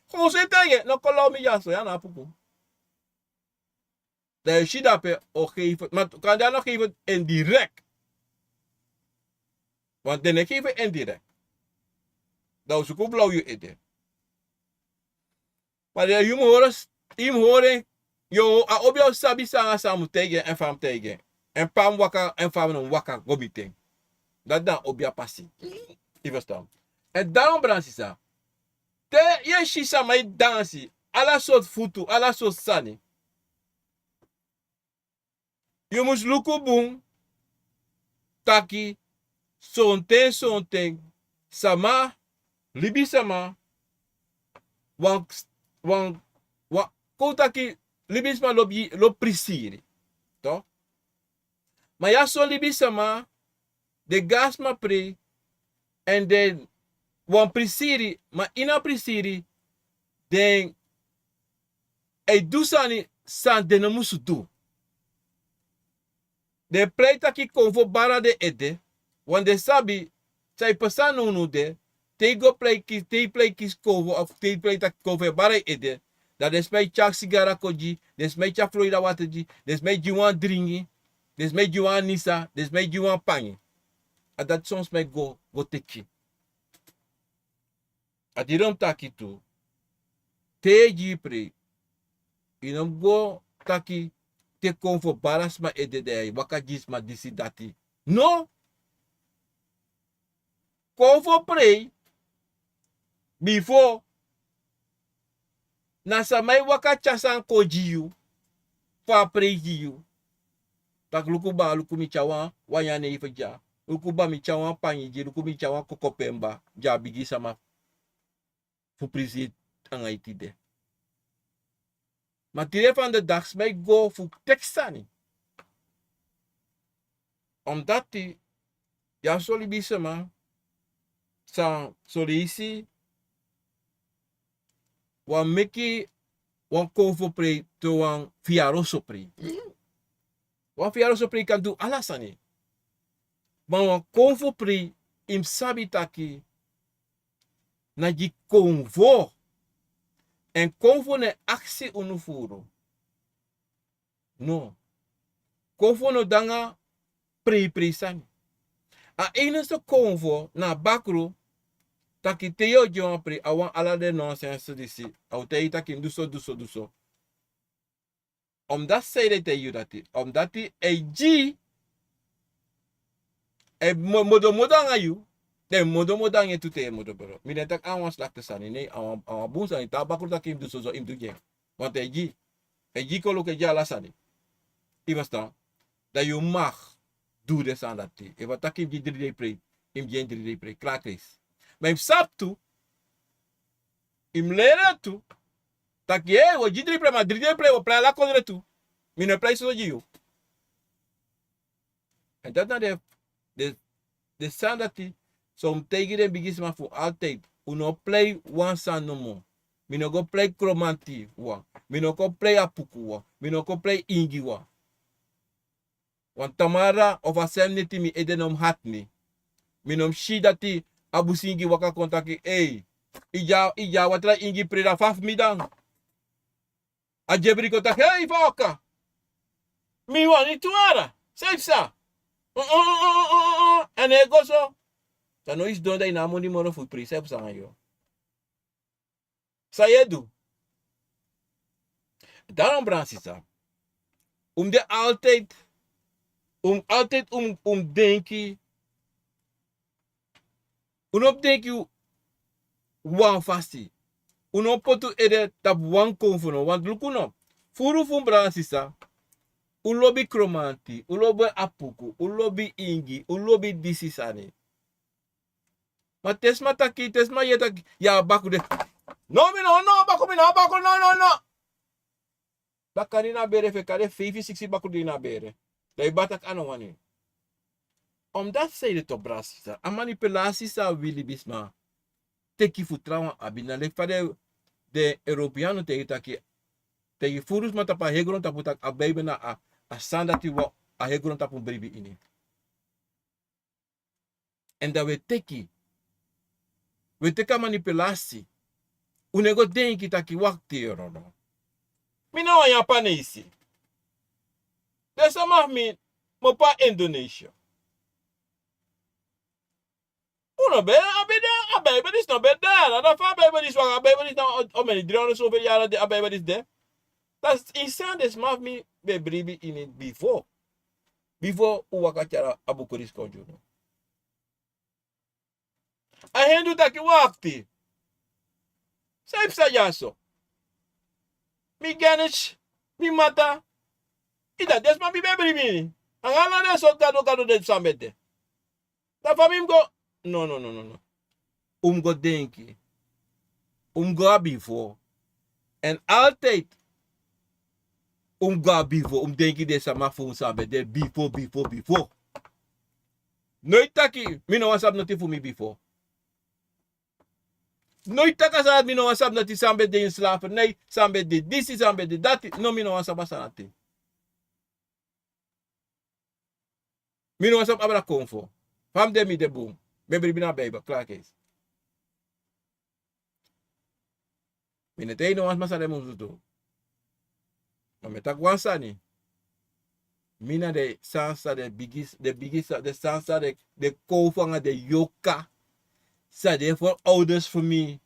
Gewoon zitten je, no kolo mi ja so ja na puku. Dan je dat pe o geven, maar kan daar nog geven indirect. Want dan geven indirect. Dan zo ko blauw je eten. Maar de im horen yo a obio sabi sanga samu tegen en fam tegen. En pam waka en fam no waka gobite. Dat dan obia passie. Je verstaan. En daarom Bransisa. Te je shisa mai dansi. Alla soort futu, alla soort sani. Je moest luku boom. Taki. Sonten. Sama. Libi sama. Wan. Kotaki. Libisma lo prisiri. To? Maar ja so libi sama. De gas ma pre. En dan, wan prisiri, maar ina prisiri, dan, doe sani, san de no musu do. De pleita ki konvo bara de ede, wan de sabi, sai pasan no de, te play kis konvo, of te pleita konvo bara ede, dat is mij chak sigara koji, des mij chak Florida waterji, des mij jiwan dringi, des mij jiwan nisa, des mij jiwan pangi. En dat soms mij go teki. Adiram taki tu. Te jipre. Inom go taki te konfo baras ma edede wakajis ma disi dati. No. Konfo pre. Before. Nasa may wakachasan ko jiyu. Fa pre jiyu. Tak luku ba luku mi chawa wanyane ifeja. Luku ba mi chawa panyi luku mi chawa kokopemba. Jabigi sama. Voor precies aan het idee. Maar die van de dag mij go voor tekstani. Omdat die ja solibise ma san solisi wan meki wan konfo pre to wan fiaroso pre. Wan fiaroso pre kan do alasani. Maar wan konfo pre im sabitaki na die convo. En convo ne actie unufuro. No. Convo no danga pre-presani. A enige convo na bakro taki teyo joan pre awan ala de nonsense disi. Au te taki duso. Omdat zei te you dati. Omdat die e modo you. De modo dan je toete modo bro. Mi tak awan slakte sani nee awan bun sani tabakru tak im du so im du je. Want e kolo ke jala sani. I verstaan dat je mag doen des aan dat te. E wat tak im 3D pre. Im 3D pre. Klaar is. Maar im sap tu im lera tu tak ye wo 3D pre ma 3D pre wo play la kodre tu. Mi ne play so jiu. En dat na de sandati som tegen de bigisma voor altijd. Uno play one san no more. Mi no go play kromanti wa. Mi no go play apuku wa. Mi no go play ingi wa. Want tamara of asem neti mi edenom hatni. Mi nom shi dati abusingi waka kontaki. Hey, ija watra ingi preda faf midang. A jebri kontaki. Hey, foka. Mi wani tuara. Safe sa. En hij go zo. Dan no is donda ina moni mono fu precept sa yo. Sa yedu. Daarom Bransisa. De altijd. Altijd denki. Op denki wan fasti. Op potu ede tap wan konfono. Want lukuno. Furu fun Bransisa. Ulobi kromanti. Ulobi apuku. Ulobi ingi. Ulobi disisani. Maar tesma taki, tesma yetaki. Ja, baku de. No, baku no. Bakani na bere fekade 5-6 baku di na bere. Dai batak ano wani. Omdat zij de top brasisa. A manipulatie sa willy bisma. Teki futrawan abina. Lek fade de Europeano te itaki. Teki furus matapa hegron taputak abebe na a sandati wa a hegron tapu bribi ini. En dat we teki. We teka manipulatie. Unego denki taki wakti yorono. Mina wa Japane isi. Desa mahmi mopa Indonesia. Uno be abebe dis no be daar. Dat van abebe dis wang abebe dis nou om en 300 zoveel jaren de abebe dis de. Dat is insan des mahmi be bribi in it before. Before uwakachara abukuris konjuno. A hendu taki wakti. Saip sa yaso. Mi ganich, mi mata. Ida desma mi bebri mini. Angala de soldado kado de sambete. Da famim go. No. Go denki. Go before. En altijd. Go before. Denki de sama fun sambete. Before. Nooit taki. Mi no wasap noti fu mi before. Nooit taka sa mi no wasap noti sambete in slapen. Nee, sambete this is sambete dat. No mi no wasap asanati. Mi no wasap abra konfo. Fam de mi de boom. Bebri bina beba. Klaar kees. Mi net no was masare muzuto. Maar met tak wansani. Mina de sansa de bigis de sansa de kofanga de yoka. Sa de voor ouders voor mij.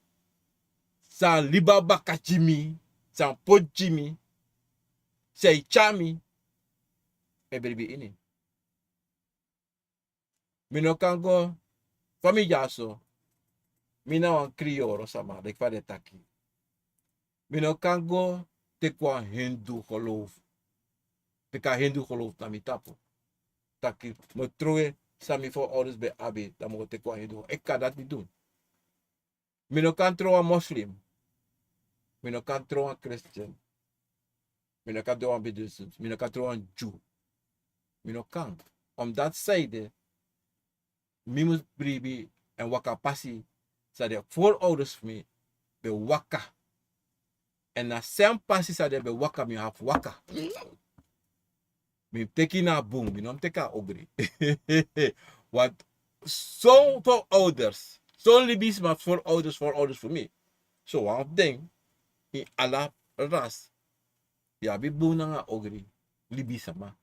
Sa libaba kachimi. Sa pojimi. Say chami. Bebri ini. Mino kango famiglia so. Mina wan krioro sama. Dek fa de taki. Mino kango te kwa hindu geloof. Te ka hindu geloof na mi tapo. Taki mo troe sami voor ouders bij abi. Dan mo te kwa hindu. Ik kan dat niet doen. Mino kan trouwen moslim. Mino kan trouwen christian. Mino kan trouwen bedusums. Mino kan trouwen Jew. Mino kan. Omdat zijde. Mimus bribi en waka passi. Sa de voorouders me. Be waka. En na sem passi sa de be waka mi haf waka. Mi teki na boom. Mi nom teka ogri. Want zo'n voorouders. Zo'n libis maar voorouders voor me. Zo een ding. In alla ras. Ja, bi boom na ogri. Libis ma.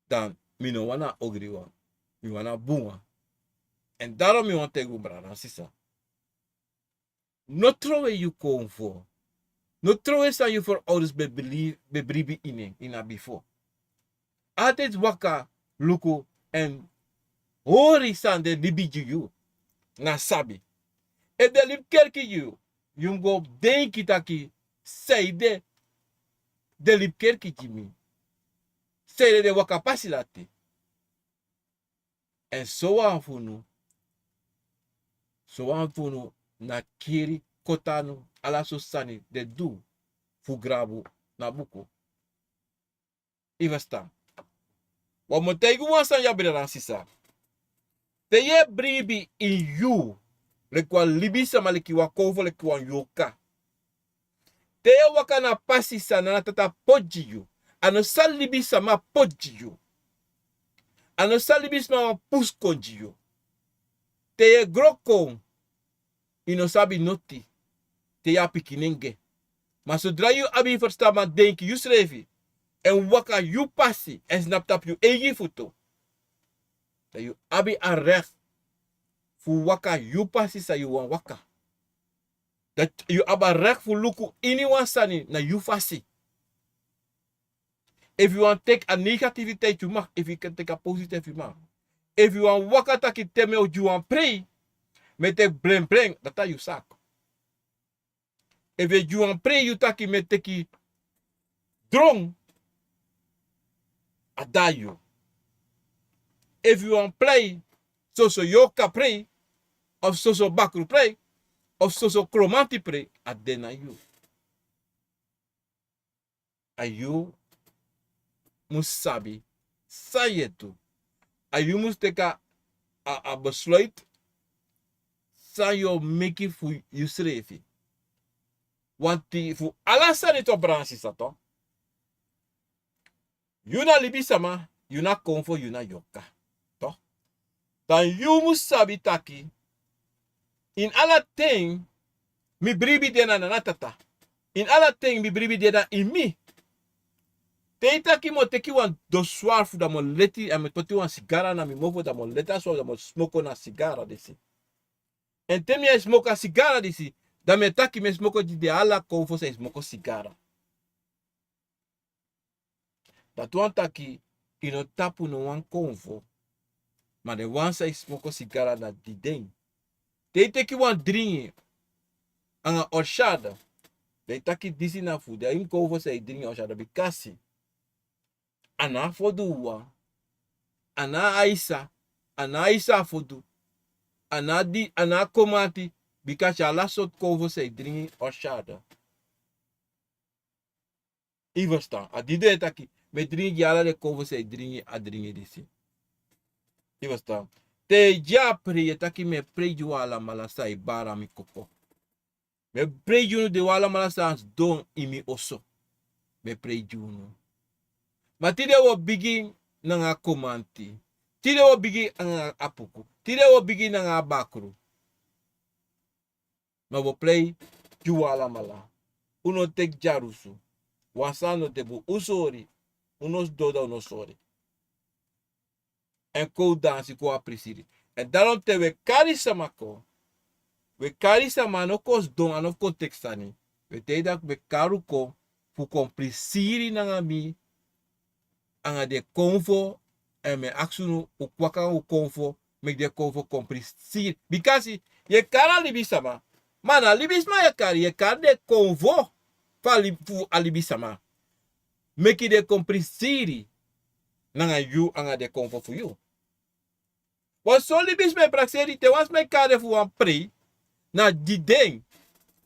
Dan mi no wana ogri wa. Mi wana boom. En daarom mi want tegen brada sisa. No trowe you kom voor. No trowe sa you voor ouders be bribi in a before. Altijd waka luku en hori san de libi you. Na sabi. E de lip kerki you. You go denki taki. Say de lip kerki jimi. Say de waka pasilati. En so afunu. So afunu na kiri kotanu ala so sani de du fu grabu na buku. Ivasta. Wat moet tegen wansan ya bira sisa. Te ye bribi in you. lekwa libi sama lekiwa konfo lekwa yoka. Te waka na pasi sana na tata poji you. Ano sal libi sama poji you. Ano sal libi sama puskonji you. Te ye grokon. Ino sabi noti. Te ya pikinenge. Maar zodra je abi verstaan maar denk je schreef en waka you passi en snap tap je eigen foto. Dat je abi aan recht voor waka you passi sa you wan waka. Dat je aba recht voor luku ini wan sani na you fassi. If you want take a negativiteit you mag, if you can take a positive you mag. If you want waka taki teme o you want pray, met take bleng dat you sak. If you want pray you taki met take drong adayo. If you want play, so yoka pray, of so bakru pray, of so kromanti pray, adena you. Ayu musabi sayetu. Ayu mus teka a besluit sa yo make fu you srefi. Want die fu alasan ito bransi sa to. Yuna libi sama, yuna konfo, yuna yoka. To. Dan you mus sabi taki. In alla ting, mi bribi dena na natata. In alla ting, mi bribi dena in mi. Te taki mo teki wan doswar fu da mo leti, en me toti wan sigara na mi mofo da mo leta so da mo smoko na sigara desi. En temi ya smoka sigara desi, da me taki me smoko di de alla konfo se smoko sigara. Dat wan taki, ino tapu no wan konfo, maar de wan sa smoko sigara na di ding. Te teki wan dringi, anga orshada, de taki disi na fu, de im konfo se dringi orshada bikasi. Ana foduwa, ana aisa fodu, ana komati, bikasi ala sot konfo se dringi orshada. Ivasta, adide taki, me dringi ala de konfo se dringi a dringi disi. Ivasta. Te ja pre taki me preju ala malasa i bara mi koko. Me preju de wala malasa ans don imi oso. Me preju no. Ma tide wo bigi nanga komanti. Tide wo bigi nanga apuku. Tide wo bigi nanga bakru. Ma wo play ju wala mala. Uno tek jarusu. Wasano tebu usori. Unos doda unosori. En ko dansi ko aprisiri. En daarom te we kari samako. We kari sama no kos don anof kontekstani. We te dat we karu ko fu komprisiri nanga mi anga de konfo en me aksunu ukwaka u konfo me de konfo komprisiri. Because ye kara libi sama. Mana libisma ye kari de konfo fa fu alibi sama. Meki de komprisiri nanga you anga de konfo fu you. Want so libis me praxeri te was me kare fu wan pre na di ding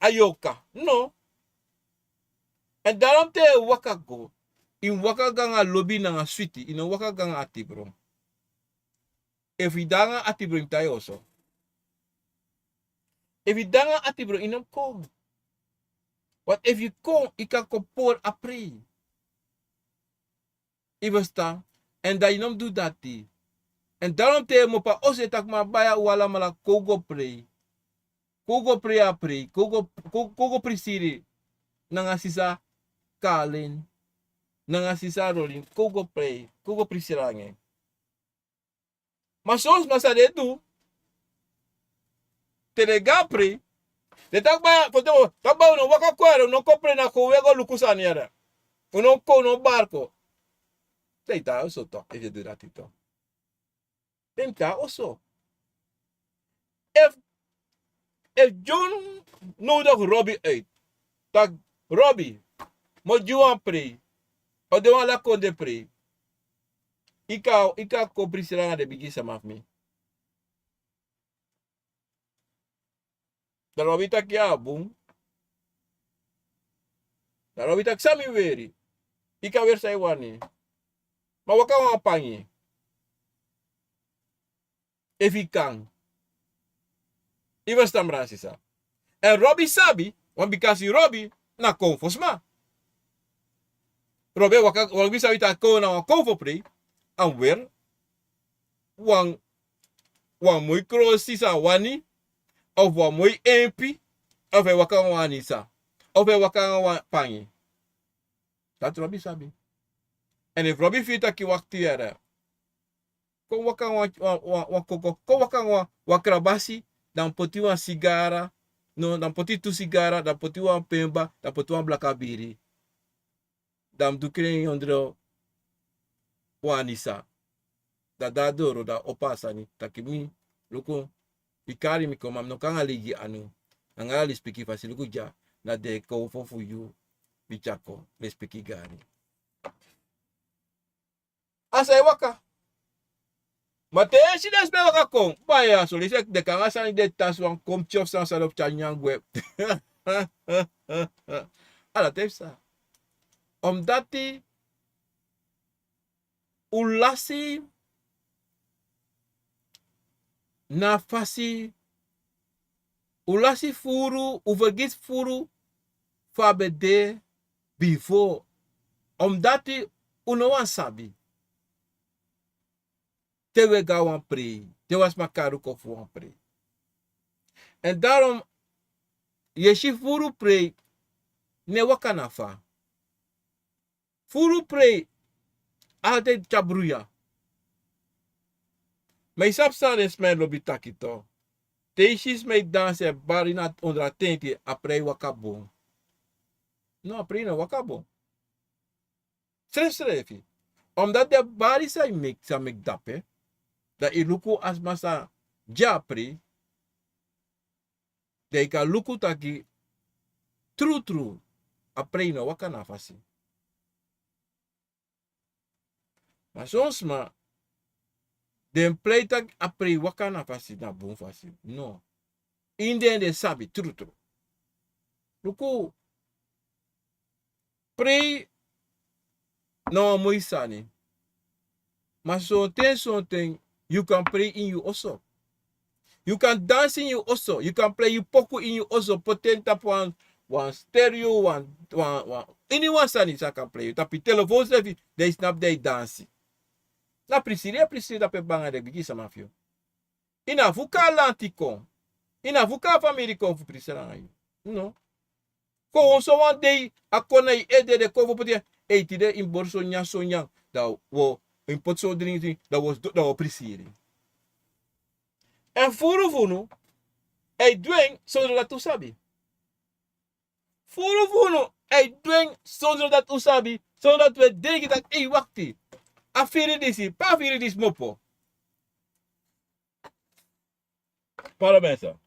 ayoka. No. En daarom te waka go. In waka ganga lobby na nga sweetie. In waka ganga atibro. If i danga atibro in tayo also. If i danga atibro in ko. But if you ko, i kan kopor a pre. I besta. En dat je nom doet dat die. En daarom te mo pa ose tak ma baya wala mala kogo pre. Kogo pre a pre. Kogo presiri. Nanga sisa kalin. Nanga sisa rolling. Kogo pre. Kogo presirange. Maar soms masa de do. Telega pre. De tak ba foto tak ba no waka kwero no kopre na ko wego lukusani yara. Uno ko no barco. Teita also to. If you do that to. Tenta also. If John nodig Robbie uit, tak Robbie, moet je aan pre, of de wala kon de pre, ika koprisera de bigi samaf me. Da Robbie tak ya boom. Da Robbie tak sami weri. Ika weer say wani. Ma waka wan pangi. If he kan. Even stamrasi sa. En Robbie sabi, want because Robbie na konfos ma. Robbie sabi ta ko na konfo pre, en weer, wan mooi krosi sa wani, of wan mooi empi, of e wakan wani sa. Of e wakan wan pangi. Dat Robbie sabi. En if Robbie fita ki wakti era, kon wakan kon wakan wan krabasi, dan poti wan sigara, no, dan poti tu sigara, dan poti wan pemba, dan poti wan blakabiri. Dan dukren yondro wanisa. Da dadoro da opasani takimi luko ikari mi komam no kanga ligi anu angali spiki fasi luko ja na de ko fofu yu bichako le spiki gari asa waka mate si des be waka kon baya so le sek de kanga san de taswan kom chof san salop chanyangwe ala tefsa omdat die ulasi na fasi ulasi furu uvergis furu fabede before omdat die uno wan sabi tewe ga wan pre te was makaru kofu wan pre en daarom yeshi furu pre ne wakana fa furu pre altijd chabruya mij sapsan is mijn lobby takito. Teishis mij dansen barina onder atenti apre wakabo. No, apre no wakabo. Schreef. Omdat de bari sa mek dape, dat i luku as masa japri, de ka luku taki true apre no wakana fasi. Maar soms ma den pleitak apre wakana fasi na bon fasi. No. Inden de sabi true. Luku pre no moisani. Maar something you can pray in you also. You can dance in you also. You can play you poku in you also. Potenta one stereo, one anyone sani sa can play. You tapi telefoon sefi, they snap they dance. Na prisiri da pe banga de bigi sama fio. Ina vuka lantikon. Ina vuka family kon fu prisira ayu. No. Ko on so one day akona I ede de ko fu potia eitide in borso nya so nya da wo in potso drinking da was prisiri. En furu ei dweng zonder dat tu sabi. Furu ei dweng zonder dat tu sabi, zonder dat we denken dat ei wakti. Afiri disi, pa afiri dis mopo. Para mensen.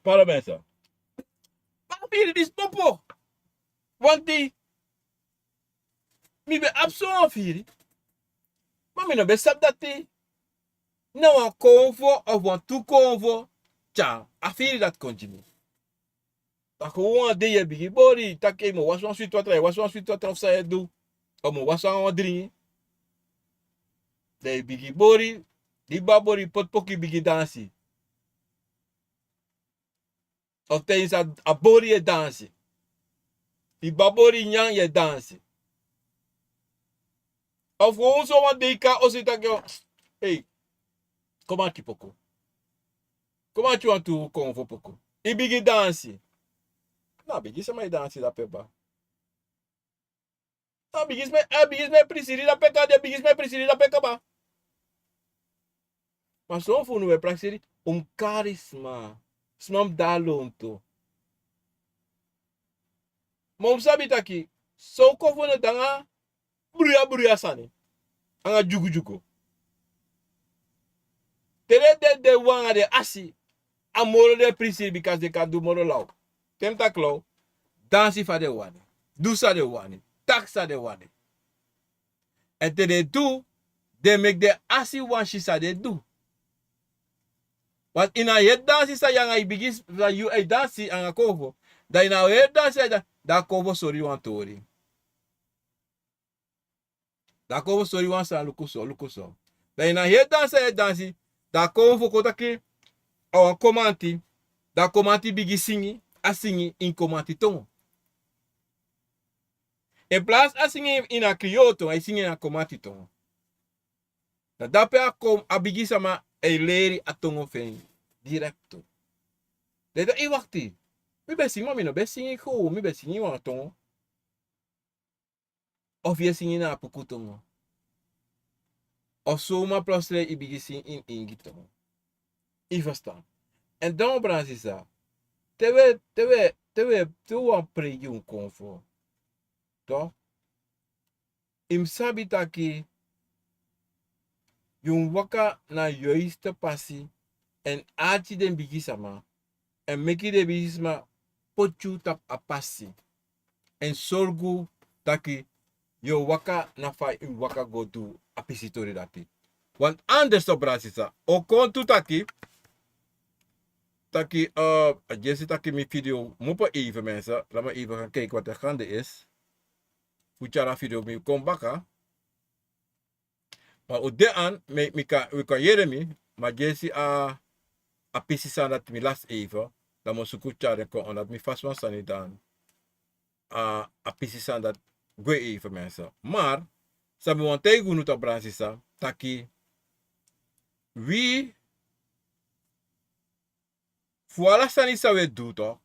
Pa afiri dis mopo. Want die mi be abso afiri. Maar mi no be sab dat die na wan konvo of wan tu konvo, tja, afiri dat continue. Ako wan de ye bigi bori, take mo was wan sweet water of sa ye do. O mo was wan dringi. De bigi bori, di babori potpoki bigi dansi. Of te a bori ye dansi. Di babori nyang ye dansi. Of gewoon zo wan de ka osi take, hey, kom aan kipoko. Kom aan chuan tu konvo poko. I bigi dansi. Na bigi se mai dansi da peba. Na bigi me prisiri da peka de bigi me prisiri da peka ba. Maar zo voelen we praxiri charisma. Smam dalonto. Mom sabi taki. So ko fono danga buria sani. Anga jugu. Tere de wanga de asi. Amoro de prisiri because they can do moro law. Temta klo. Dansi fa de wani. Dusa de wani. Taxa de wani. En te de do. They make the asi one shisa de do. Want in a head dansi sa yang ai bigis la you ai dansi anga kovo. Da in a head dansi da kovo sorry wan tori. Da kovo sorry wan sa lukuso. Da in a head dansi da kovo kota ki Awan komanti. Da komanti bigi singi. A singi in komanti tongo. In plaats a singi in a krioto. A singi in a komanti tongo. Da dape a bigi sama e leri a tongo fen. Directo. Deda i wakti. Mi be singi mi no be singi ko. Mi be singi wan tongo. Of je singi na apuku tongo. Of zomaar plotseling i bigi singi in ingi tongo. I verstaan. En dan Bransisa. Tewe wan pregi un konfo. Toch? Im sabi taki. Yung waka na juiste passie. En aati den bigi sama. En meki de bigi sama. Pochu tap a passie. En sorgu taki. Yo waka na fa in waka go to apisitori dati. Want anders to Bransisa. O kontu taki. Taki, Jesse taki mijn video. Moet even mensen. Laat me even gaan kijken wat er gaande is. Hoe je video mee komt bakken. Maar op de aan, we kan jeremy. Maar Jesse a pisi san dat mi last even. Dan moet ze goed charen kon. Dat mi vast was niet dan. A pisi san dat goe even mensen. Maar, sabi want tegen hoe het Bransisa. Taki, wie fuala sani sawe do to.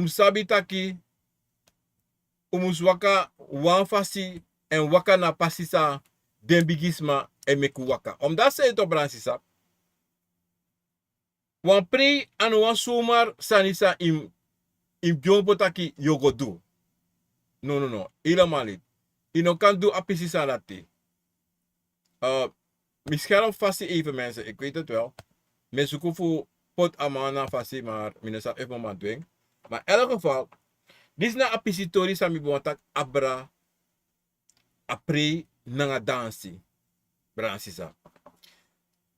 Sabi taki. Waka wan fasi en waka na pasisa den bigisma en meku waka. Dat se to Bransisa. Wan pre an wan sumar sanisa im jompo taki yogo do. No. Helemaal niet. Ino kan do apisisa lati. Misschien fasi even mensen. Ik weet het wel. Mensen koefu pot amana fasi maar minesa even moment doen. Maar in elk geval. Dit is na apisitori sami bontak abra apre nanga dansi. Bransisa.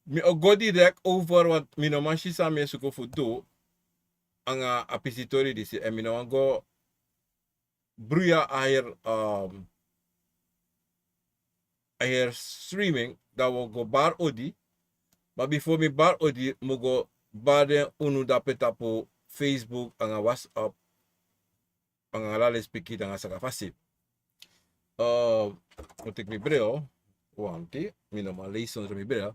Mi go direct over wat mi no manchi sami suko fudo. Anga apisitori disi en mi no go bruya aher streaming dat we go bar odi. Maar before mi bar odi mo go bar unu da petapo Facebook anga WhatsApp. Pangalala spiki dengan sakafasi. Untuk mi bril, wanti, minimal lezen mi bril.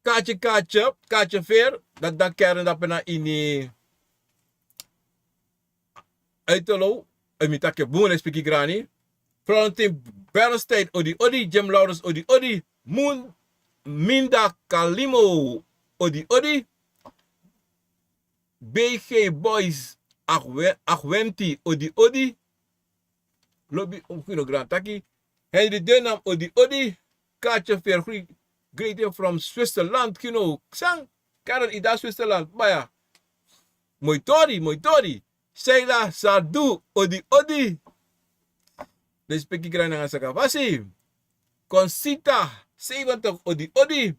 Kaatje ver, dat kern dat pena ini uitelo, mi take boon spiki grani. Frontin Bernstein odi Jim Lawrence odi Moon Minda Kalimo odi BG Boys Achwenti odi lobby onkuno grand taki Henry Denham odi Kaatje Ver greeting from Switzerland kino sang Karen ida Switzerland baya moitori Sheila Sardu odi de speki grand nga saka vasi Consita 70 odi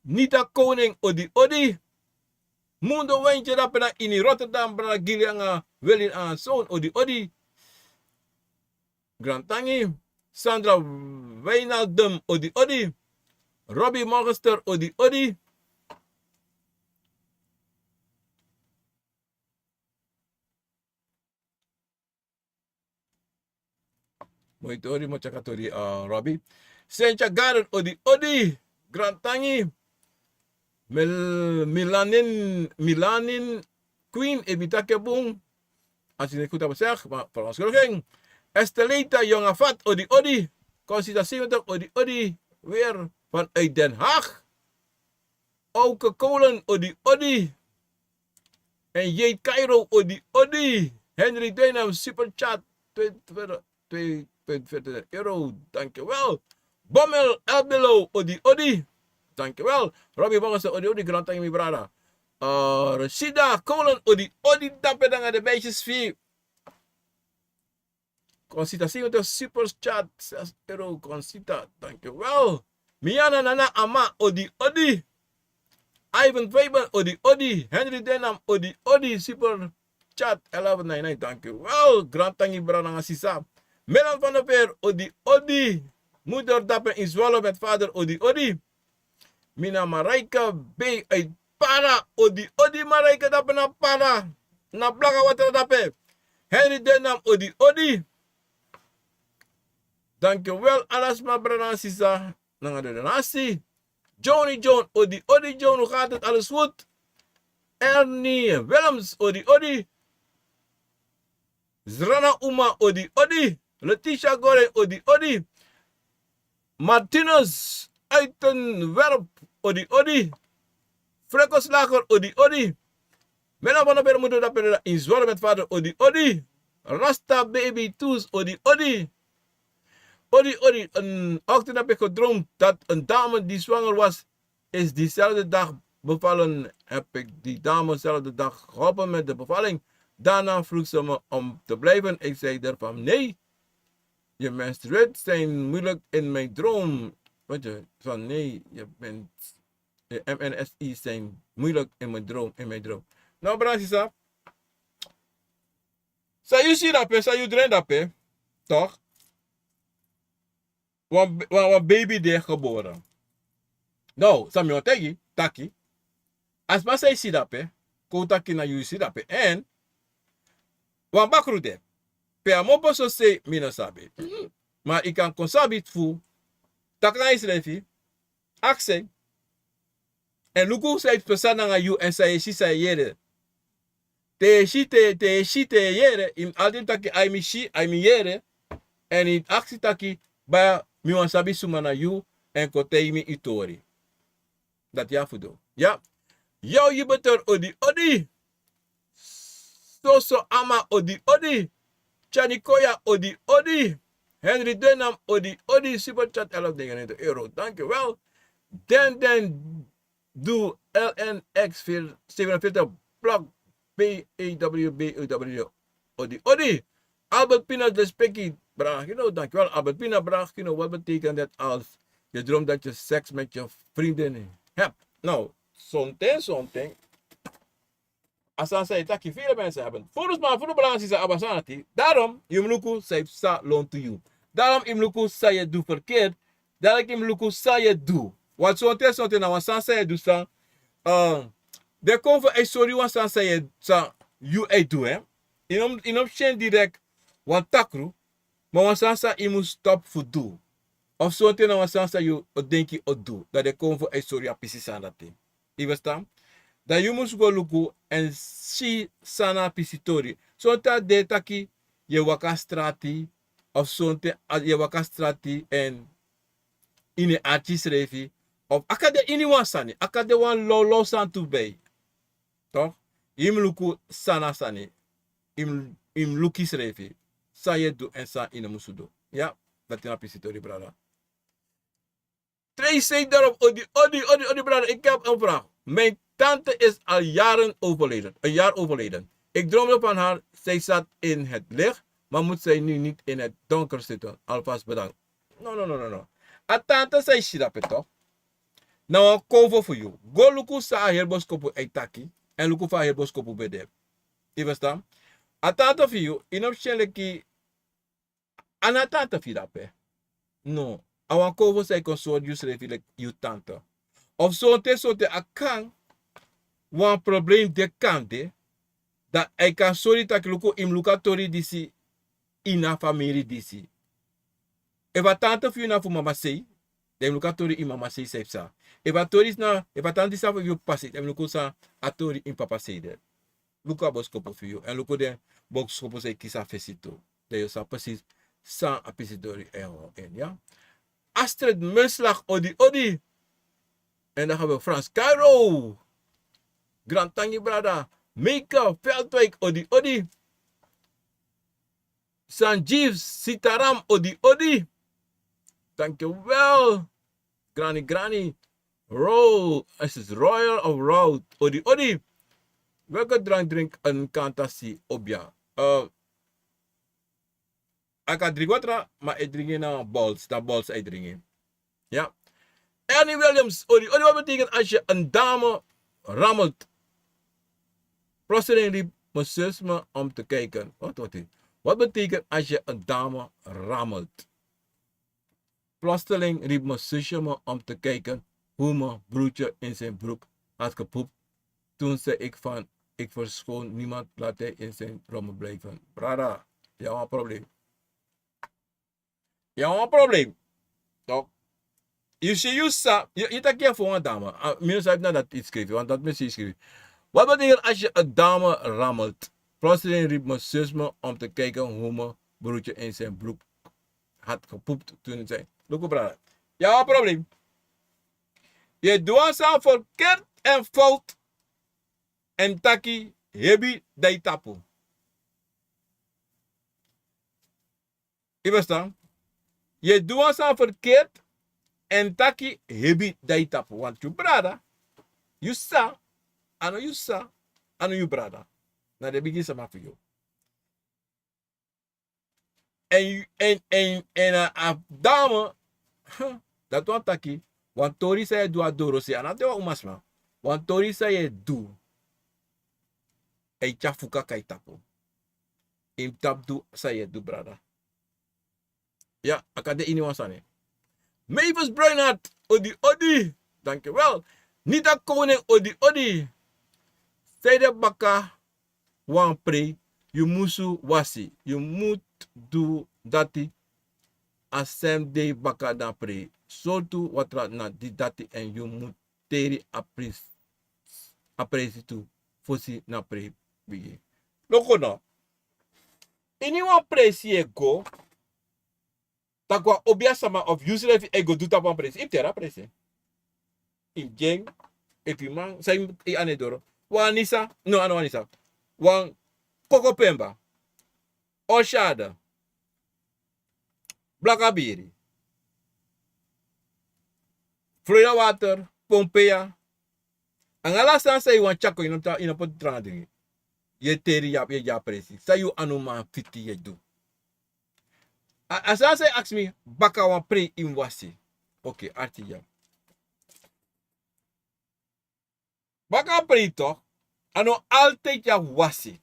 Nita Koning odi Mundo wentje dat pena in Rotterdam bra gilianga welin aan zoon odi Grantangi Sandra Wijnaldum odi Robbie Morgenster odi Moitori mochakatori Robbie Sencha Garden odi Grantangi Milanin Queen ebitake bung. Als je het goed hebt gezegd, maar voor ons ging. Estelita jonge vat odi. Consita 70 odi. Weer vanuit Den Haag. Auke Kolen odi. En J. Cairo odi. Henry Denham superchat 2,40 euro. Dankjewel. Bommel Elbelo odi. Dankjewel. Robbie Bongens odi grand thank mi brada. Rashida Kolen odi dappen dan de beestjes 4. Consita 70 super chat 6 euro. Consita, dankjewel. Miana Nana Ama odi. Ivan Faber odi. Henry Denham odi super chat 1199, dankjewel. Grand thank mi brada nga sisa. Melan van der Veer odi. Moeder dappen in Zwolle met vader odi. Mina Marijka B uit para. Odi Marijke dape na para. Na blaka water dape. Henry Denam odi. Dankjewel alles mijn brada en sisa. Nanga de nasi. Johnny John odi John, hoe gaat het? Alles goed? Ernie Willems odi. Zrana Uma odi. Letitia Gore odi. Martinez Uitenwerp odi. Frekos Lager odi. Mena van de moeder dat per in zwaar met vader odi. Rasta baby toes odi. Odi. Een ochtend heb ik gedroomd dat een dame die zwanger was, is diezelfde dag bevallen. Heb ik die dame dezelfde dag geholpen met de bevalling. Daarna vroeg ze me om te blijven. Ik zei daarvan nee. Je menstrueert zijn moeilijk in mijn droom. Weet je, van nee, je bent... De MNSI zijn moeilijk in mijn droom. Nou, Bransisa. Zou je zien dat, zou je erin dat, toch? Want baby die geboren. Nou, Samuel Tegi, Taki. Als maar zij ziet dat, koutaki na you ziet dat, en... Want bakru de. Pe amopo so se mina sabi. Maar ik kan consabit fu. Takna is refi. Akse. En luku sa it pesana nga you en sa yeshi sa yere. Te yeshi te yere. Im aldin taki ai mi yere. En in aksi taki ba mi wan sabi sumana you en kote mi itori. Dat ja fudo. Ja. Yo je beter odi. So ama odi. Chanikoya odi. Henry Denham odi. Super chat 11 euro. Dankjewel. Den doe LNX 47 blok PEWBUW odi. Albert Pina de Spekkie Bragino. Dankjewel Albert Pina Bragino. Wat betekent dat als je droomt dat je seks met je vriendin hebt? Nou, something. Asan zei dat je vele mensen hebben. Volgens mij voor de balans is het abasanati. Daarom, Imluku zei sa loan to you. Daarom, Imluku zei je doe verkeerd. Daarom, Imluku zei je doe. Wat something na wasan zei je doe sa. De kon voor een sorry wasan zei je sa you doe hè. Inom chen direct wan takru. Maar wasan sa imu stop voor doe. Of something na wasan sa you denki o doe. Dat de kon voor een sorry apisi sa dat ding. Je verstaan? Dat je moet go luku en si sana pisitori. Zonta de taki je waka strati of zonte je waka strati en ine artis refi of akade ini wansani akade wan lo santu bay. Toch? Im luku sana sani. Im lukis refi. Sa je do en sa ine musudo. Ja, dat is een pisitori brada. Trace daarop odi brada. Ik heb een vraag. Mijn tante is al jaren overleden. Een jaar overleden. Ik droomde van haar. Zij zat in het licht. Maar moet zij nu niet in het donker zitten? Alvast bedankt. No. A tante zei shirape toch? Nou, een cover voor jou. Go luku sa herboskopu eitaki. En luku fa herboskopu bedep. Je verstaan? A tante voor jou. Inoptionleki. An a tante firape. No. Awan cover zei consort you schreef you tante. Of sote akang. Wan probleem de kante. Dat ik kan sorry dat ik im lukatori disi ina familie disi. Eva tante fu na fu mama sei. De lukatori in mama sei sepsa. Eva toris na eva tante sa fu you pasi. De lukosa atori in papa sei de. Luka boskopo fu you. En luko de boskopo sei kisa fesito. De yo sa precies sa apisidori en ja. Astrid Munslag odi. En dan gaan we Frans Cairo. Grand Tangi brada. Mika Veldwijk odi. Sanjeev Sitaram odi. Dankjewel. Granny. Is het Royal of Road? Odi. Welke drank drink een kantasi obja? Ik kan drinken water, maar ik drink naar balls. Dat balls ik drinken. Ja. Ernie Williams odi. Wat betekent als je een dame rammelt? Plotseling riep mijn zus me om te kijken. Wat betekent als je een dame rammelt? Plotseling riep mijn zusje me om te kijken hoe mijn broertje in zijn broek had gepoept toen zei ik van, ik verschoon niemand, laat hij in zijn rommel blijven. Brada, je hebt een probleem. Je hebt een probleem. Toch? Je ziet je tak je voor een dame. Minus uit naar dat iets schrijven, want dat misschien schrijven. Wat betekent als je een dame rammelt? Plotseling riep mijn zus me om te kijken hoe mijn broertje in zijn broek had gepoept toen hij zei. Look brada. Ja, een probleem. Je doet zo verkeerd en fout. En taki hebi dai tapu. Je verstaan? Je doet zo verkeerd en taki hebi dai tapu. Want je brada, you sa, ano you sa, ano you brada. Na de begin sama voor jou. En a dame, dat want taki, want tori sa je doa doro se, anate wa umasma. Want tori sa je do. E chafuka kai tapu. In tap do sa je do brada. Ja, akade ini wansane. Mavis Bruinart, odi odi. Dankjewel. Niet dat koning odi odi. Zijde baka wan pre. Je musu wasi. Je moet do dati. Asem de baka dan pre. So tu watra na di dati en je moet teri apresi tu. Fosi na pre. Bigi. Loko no. Ini wan presi e go. Takwa obia sama of usually if ego do tap presi. If tera presi. In jeng. If you man. Say anedoro. Wan nisa. No, ano wan nisa. Wan Coco Pemba. Oshada. Blakabiri. Florida Water. Pompeia. Ang alasan sa iwan chako ino po tranding. Ye teri yap ye ja presi. Sa yu anuma fiti ye do. As I say, ask me, baka wan pre in wasi. Okay, arti ya. Baka pre toch? Ano altijd ya wasi.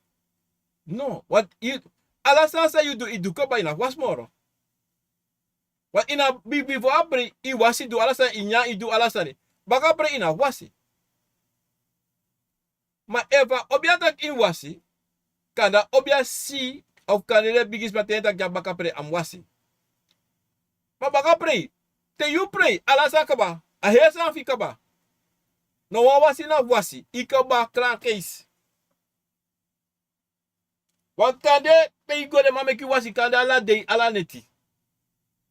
No, what you alasan say you do it do ka ba ina was moro. What ina before pre I wasi do alasan inya I do alasan. Baka pre ina wasi. Ma eva obiata in wasi. Kanda obia si of kanele bigis matenta ja baka pre am wasi. Ma baka pre. Te you pre alasan ka ba. A hesa fi ka ba. No wa wasi na wasi. Ika ba kran case. Want kande pe go de mame ki wasi kande ala de ala neti.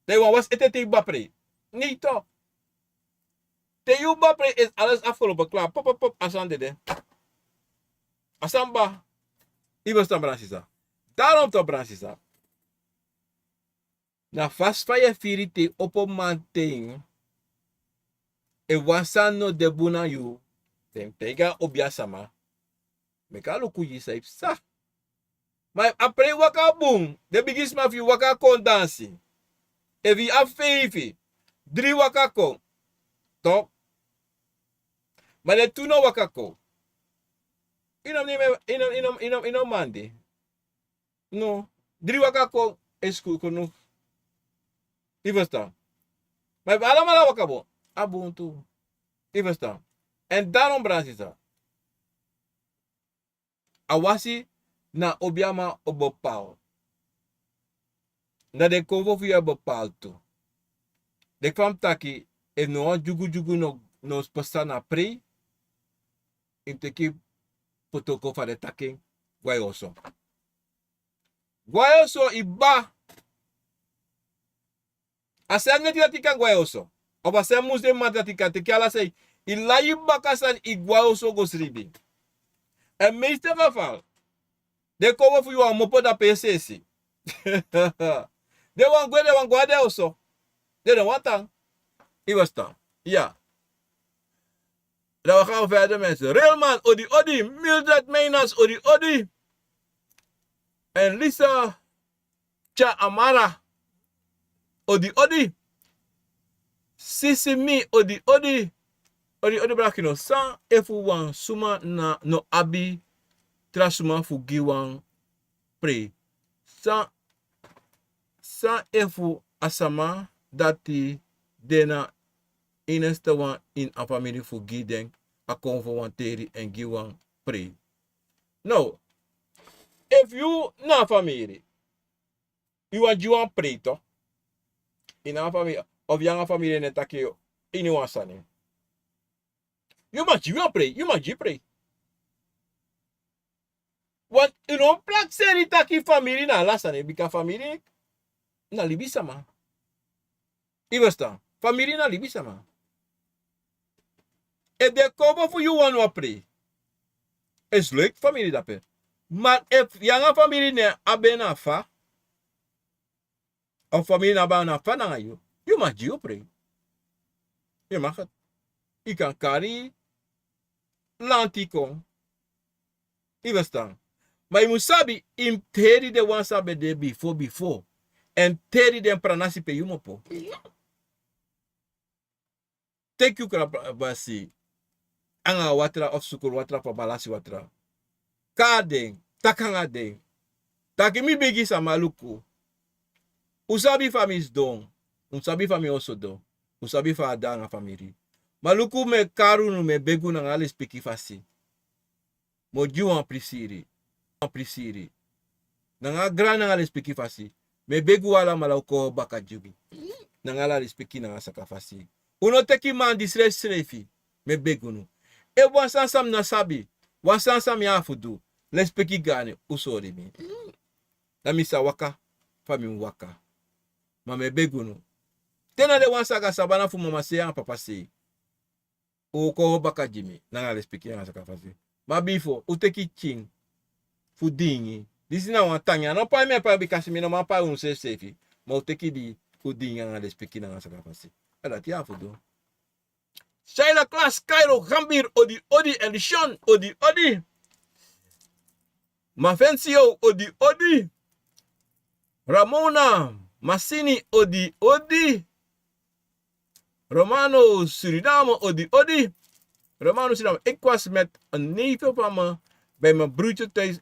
Te wan was etete ba pre. Niet toch. Te you ba pre is alles afgelopen klaar. Pop pop pop asande de. Asamba. Ibo sta bransisa. Daarom to bransisa. Na fast fire firite opo manting. E wasano de buna you. Tem pega obiasama. Meka luku yi sa ipsa. Maar apre waka boom. De bigis ma fi waka kon dansi. Evi afeifi. 3 waka kon. Top. Maar de tuno waka kon. Inom mandi. No. 3 waka kon. Esku kono. I verstaan. Maar allemaal waka bon. Abon tu. I verstaan. En daarom bransisa. Awasi na obiama obopal. Na de kovo via bepaald toe. De kwam taki e no jugu no sposta na pre. In teki potoko fa de taking guayoso. Guayoso iba. Asem neti latika guayoso. Of asem muslim matatika teki ala say ilayi bakasan i guayoso go sribi. En meeste geval. De komen voor jou mopo da PCC. De wan guade also. De don't want tang. I was tang. Ja. Dan gaan we verder mensen. Real man, odi odi. Mildred Meinas, odi odi. En Lisa Cha Amara. Odi odi. Sisi mi, odi odi. Odi odi brakino. San efu wan suma na no abi. Trasuma fugi wan pre. San efu asama dati dena ineste wan in a family fugi den. a convo wan teri en gi wan pray. Nou, if you na family, you want you wan pray toch? In een familie, of yang familie net tak je in wan sane. You mag you wan pray, you mag you pray. Want you know plak seri taki familie na lasane, bika familie na libisama. Iwesta, familie na libisama. If de cover voor you wan pray, is leuk familie dape. Maar if yang familie ne abena fa, of familie na ba na fa na you mag you pray. Je mag het. Je kan carry lantikon. Je verstaan. Maar je moet sabi, in teri de wan sabi de before. En teri de pranasi pe yumopo. Take you krap basi. Anga watra of sukul watra pa balasi watra. Kadeng, takanga deng. Takimi begi sa maluku. Usabi famis don. Usabi fami oso don. Usabi fa adanga famiri. Maluku me karu no me begu na ngale spiki fasi. Mo juan prisiri. Prisiri. Nanga grana ngale spiki fasi. Me begu wala malauko baka jubi. Nangala spiki na saka fasi. Uno teki man disresrefi. Me begu no. E wansansam na sabi. Wansansam ya fudu. Lespeki gane usori mi. Na misa waka. Fami waka. Ma me begu no. Tena de wansaka sabana fu mama se an papa se. O ko baka jimi. Nanga lespeki na saka fasi. Ma bifo. Uteki ching. Fu dingi. Disi na wantanya. No pa me pa bikasi mi no ma pa un se sefi. Ma uteki di fu dingi nanga lespeki na saka fasi. Ada tia fudu. Shaila Klas, Cairo, Gambir, Odi, en Sean, Odi. Mafencio, Odi. Ramona, Massini, Odi. Romano, Suriname, Odi. Romano, Suriname. Ik was met een neefje van me bij mijn broertje thuis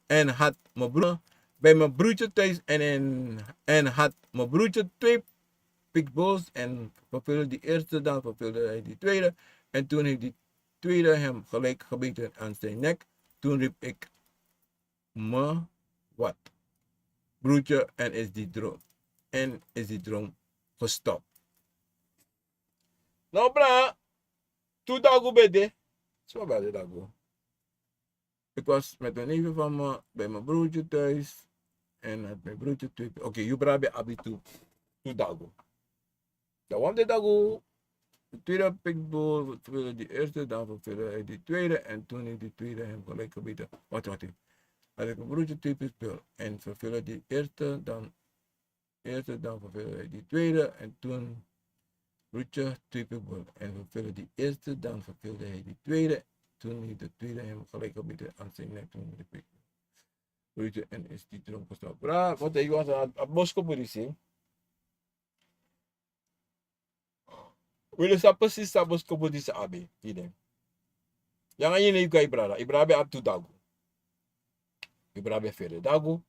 en had mijn broer bij mijn broertje thuis en had mijn broertje 2 pitbulls en vervulde die eerste, dan vervulde hij die tweede. En toen heeft die tweede hem gelijk gebeten aan zijn nek. Toen riep ik, me wat? Broertje, en is die droom gestopt. Nou bra, toen dago bede. Zo bij de dago. Ik was met een neefje van me bij mijn broertje thuis. En had mijn broertje twee. Oké, je brabe abitu. Toen dago. De wande dago, de tweede pitbull vervulde die eerste, dan vervulde hij die tweede en toen heeft die tweede hem gelijk gebeten. Wat? Had ik een broertje twee pitbull en vervulde die eerste, dan vervulde hij die tweede en toen broertje twee pitbull en vervulde die eerste, dan vervulde hij die tweede, toen heeft de tweede hem gelijk gebeten aan zijn nek, toen de pitbull. Broertje en is die dronk gestopt. Bra, wat ik was aan het Moskou politie. Willen ze precies sabos kobo disa abi, ide. Yang ayin ne kai brada, ibrabe up to dagu. Ibrabe fere dagu.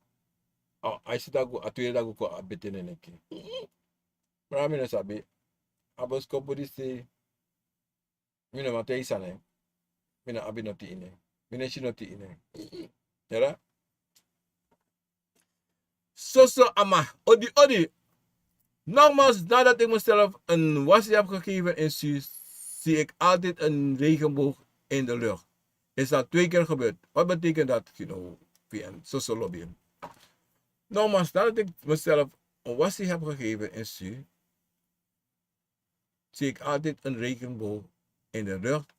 Ai si dagu atuye dagu ko abetene neke. Brame ne sabi. Abos kobo disi. Mina mate isane. Mina abi noti ine. Mina shi noti ine. Yara? So ama. Odi. Nogmaals, nadat ik mezelf een wasje heb gegeven in Suus, zie ik altijd een regenboog in de lucht. Is dat 2 keer gebeurd? Wat betekent dat? Via een social lobby. Nogmaals, nadat ik mezelf een wasje heb gegeven in Suus, zie ik altijd een regenboog in de lucht.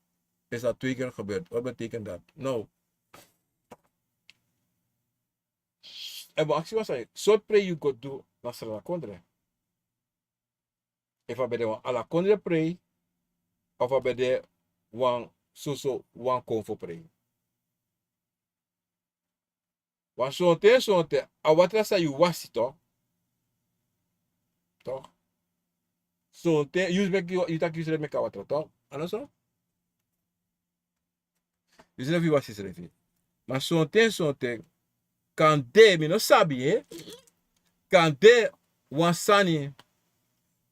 Is dat 2 keer gebeurd? Wat betekent dat? Nou. En wat actie was hij? Soort pray you go do nasra kondre. If I bede wan ala kondre pray, of I bede wan wan konfo pray. Wan sonte, a watra sa you wasi toch? Toch? Sonte, you tak use make a watra toch? Ano so? You say you wasi srefi. Maar sonte, kan de, mi no sabi, kan de wan sani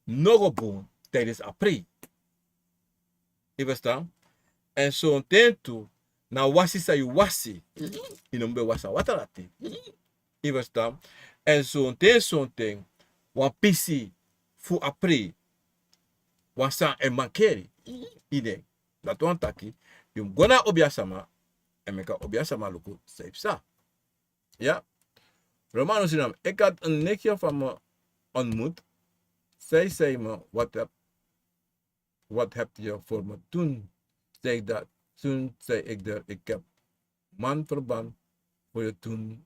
nog bom tijdens april. Je verstaan? En zo'n tentu, na wasi sa yu wasi. Inombe wasa watarati. Iwastam. En zo'n ten, wan pisi fu apre, wan san en mankeri. Ide. Dat wan taki. Yum gona obiasama, en meka obiasama luku seipsa. Ja. Romano sinam, ik had een nichtje van me ontmoet. Zij zei me, wat heb je voor me? Toen zei ik dat. Toen zei ik dat ik heb manverband voor je. Toen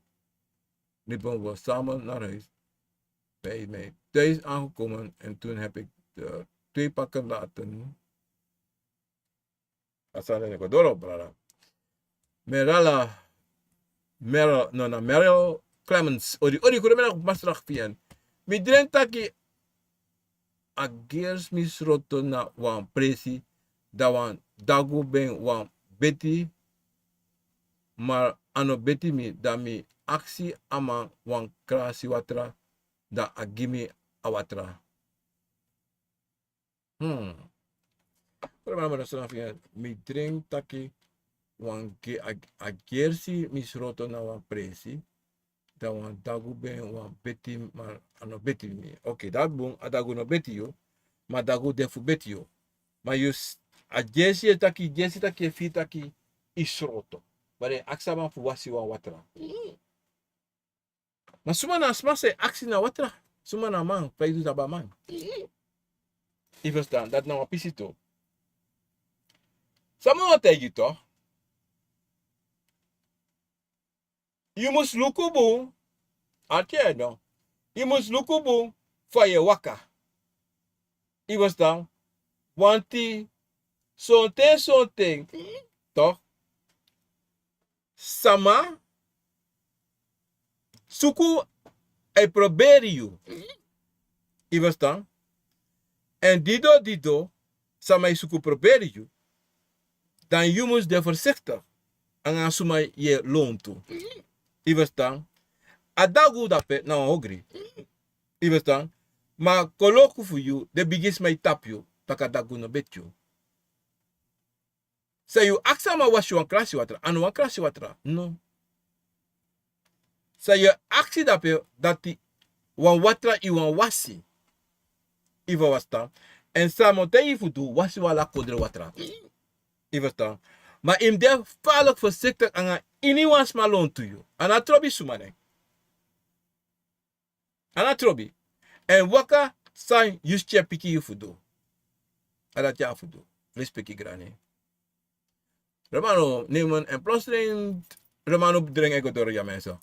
liepen we samen naar huis. Bij mij thuis aangekomen en toen heb ik de 2 pakken laten. Asana ik dorp brada. Meryl Clemens. Odi kuremena masrach pian. Mi dren taki agers misroto na wan presi da wan dagu ben wan beti, maar ano beti mi da mi aksi ama wan krasi watra da agimi awatra. Mi drink taki wan ke agersi misroto na wan presi da wan dagu ben wan beti, maar ano beti mi. Oké, dat boom adagu no beti yo, maar dagu defu beti yo. Maar jus a jesi taki fi taki isroto. Bare aksama fu wasi wan watra. Maar suma na smase aksi na watra. Suma na man, paidu taba man. Je verstaan, dat nou een pisito. Sama wat tegen toch? Je moet lukubu, atje no. Je moet lukubu van je waka. Je verstaan, want die zo'n ting, toch? Sama, suku, I probeer you. Je verstaan? En dido, sama suku probeer you. Dan je moet de voorzichtig en aan suma je loon toe. Je verstaan? Adagu dape na hogri. Je verstaan? Maar koloku voor you, de bigis mij tap you, takadagu no bet you. Say you aksama was you an krasi watra, anu an krasi watra. No. Say you aksi dape dati wan watra i wan wasi. Iva wasta. En samote ifudu wasi wala kodre watra. Je verstaan? Maar in de veilig voorzichtig aan iniwans malon to you. Ana trobi sumane. Ana trobi. En waka san jusche piki you fudo. Adat ja fudo. Respecti grane. Romano nemen en plotseling Romano dring ik door ja mensen.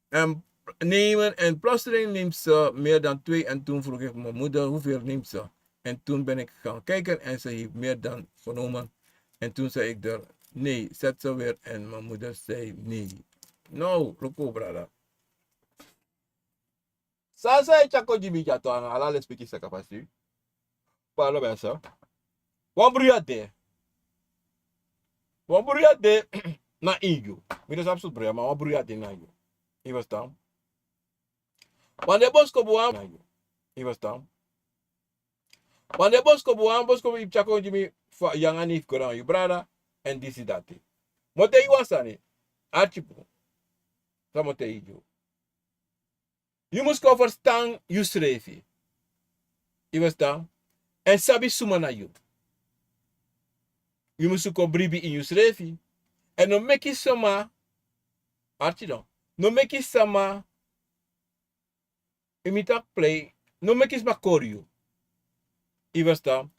En nemen en plotseling neemt ze meer dan 2 en toen vroeg ik mijn moeder hoeveel neemt ze. En toen ben ik gaan kijken en ze heeft meer dan genomen. En toen zei ik er, nee, zet ze weer. En mijn moeder zei, nee. No, Roko, brada. Sasa chako jibi chato ana ala le speak sa kapasi. Palo besa. Wamburiade. Wamburiade na inyo. Mira sapsu bria, ma wamburiade na inyo. Je verstaan? Wanneer bosko buam na inyo. Je verstaan? Wanneer bosko buam, bosko ip chako jibi yang anif koran you brada en disi dati. Mote iwasani. Archipo. Samote ijo. You must go verstaan you schreef. Je verstaan? En sabi sumana you. You must go bribi in you schreef. En no make sama. Archidon. No make sama. Imita play. No make ma koryo. Je verstaan?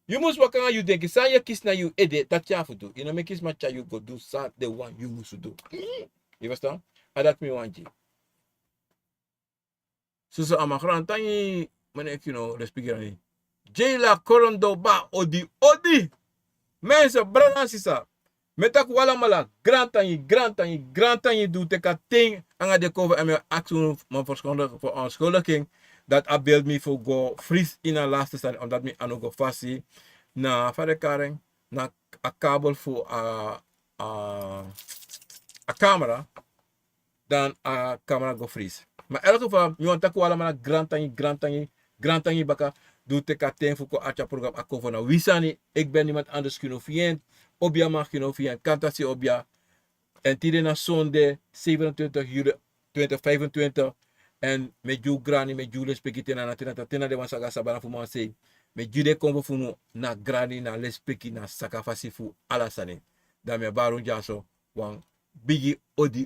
You must work on you denk sa je kies na you ede dat ja fudu. You know me kies ma cha you go do sa the one you must do. Je verstaan? Adat me want je. So amagran tani manek you know respect ani. Jela korondo ba odi. Mensen brana sisa. Metak wala mala grand tani do te ka ting anga de cover en me action man voor onschuldiging dat abeld me voor go fries in een laatste stand omdat me ano go fasi na verder karing na a kabel voor a camera dan a camera go fries. Maar in elk geval, je want wala mala grand tani baka doe te ka ting voor ko acha program a cover na wisani. Ik ben niemand anders kunnen vriend obia makino via kantasi obia. En tiden na zonde 27 juli 2025. En met jou grani, met jou respecti na tina de wansaga sabana fu manse. Met jude kombo fu na grani na respecti na sakafasi fu alasane. Dame barun jaso wan bigi odi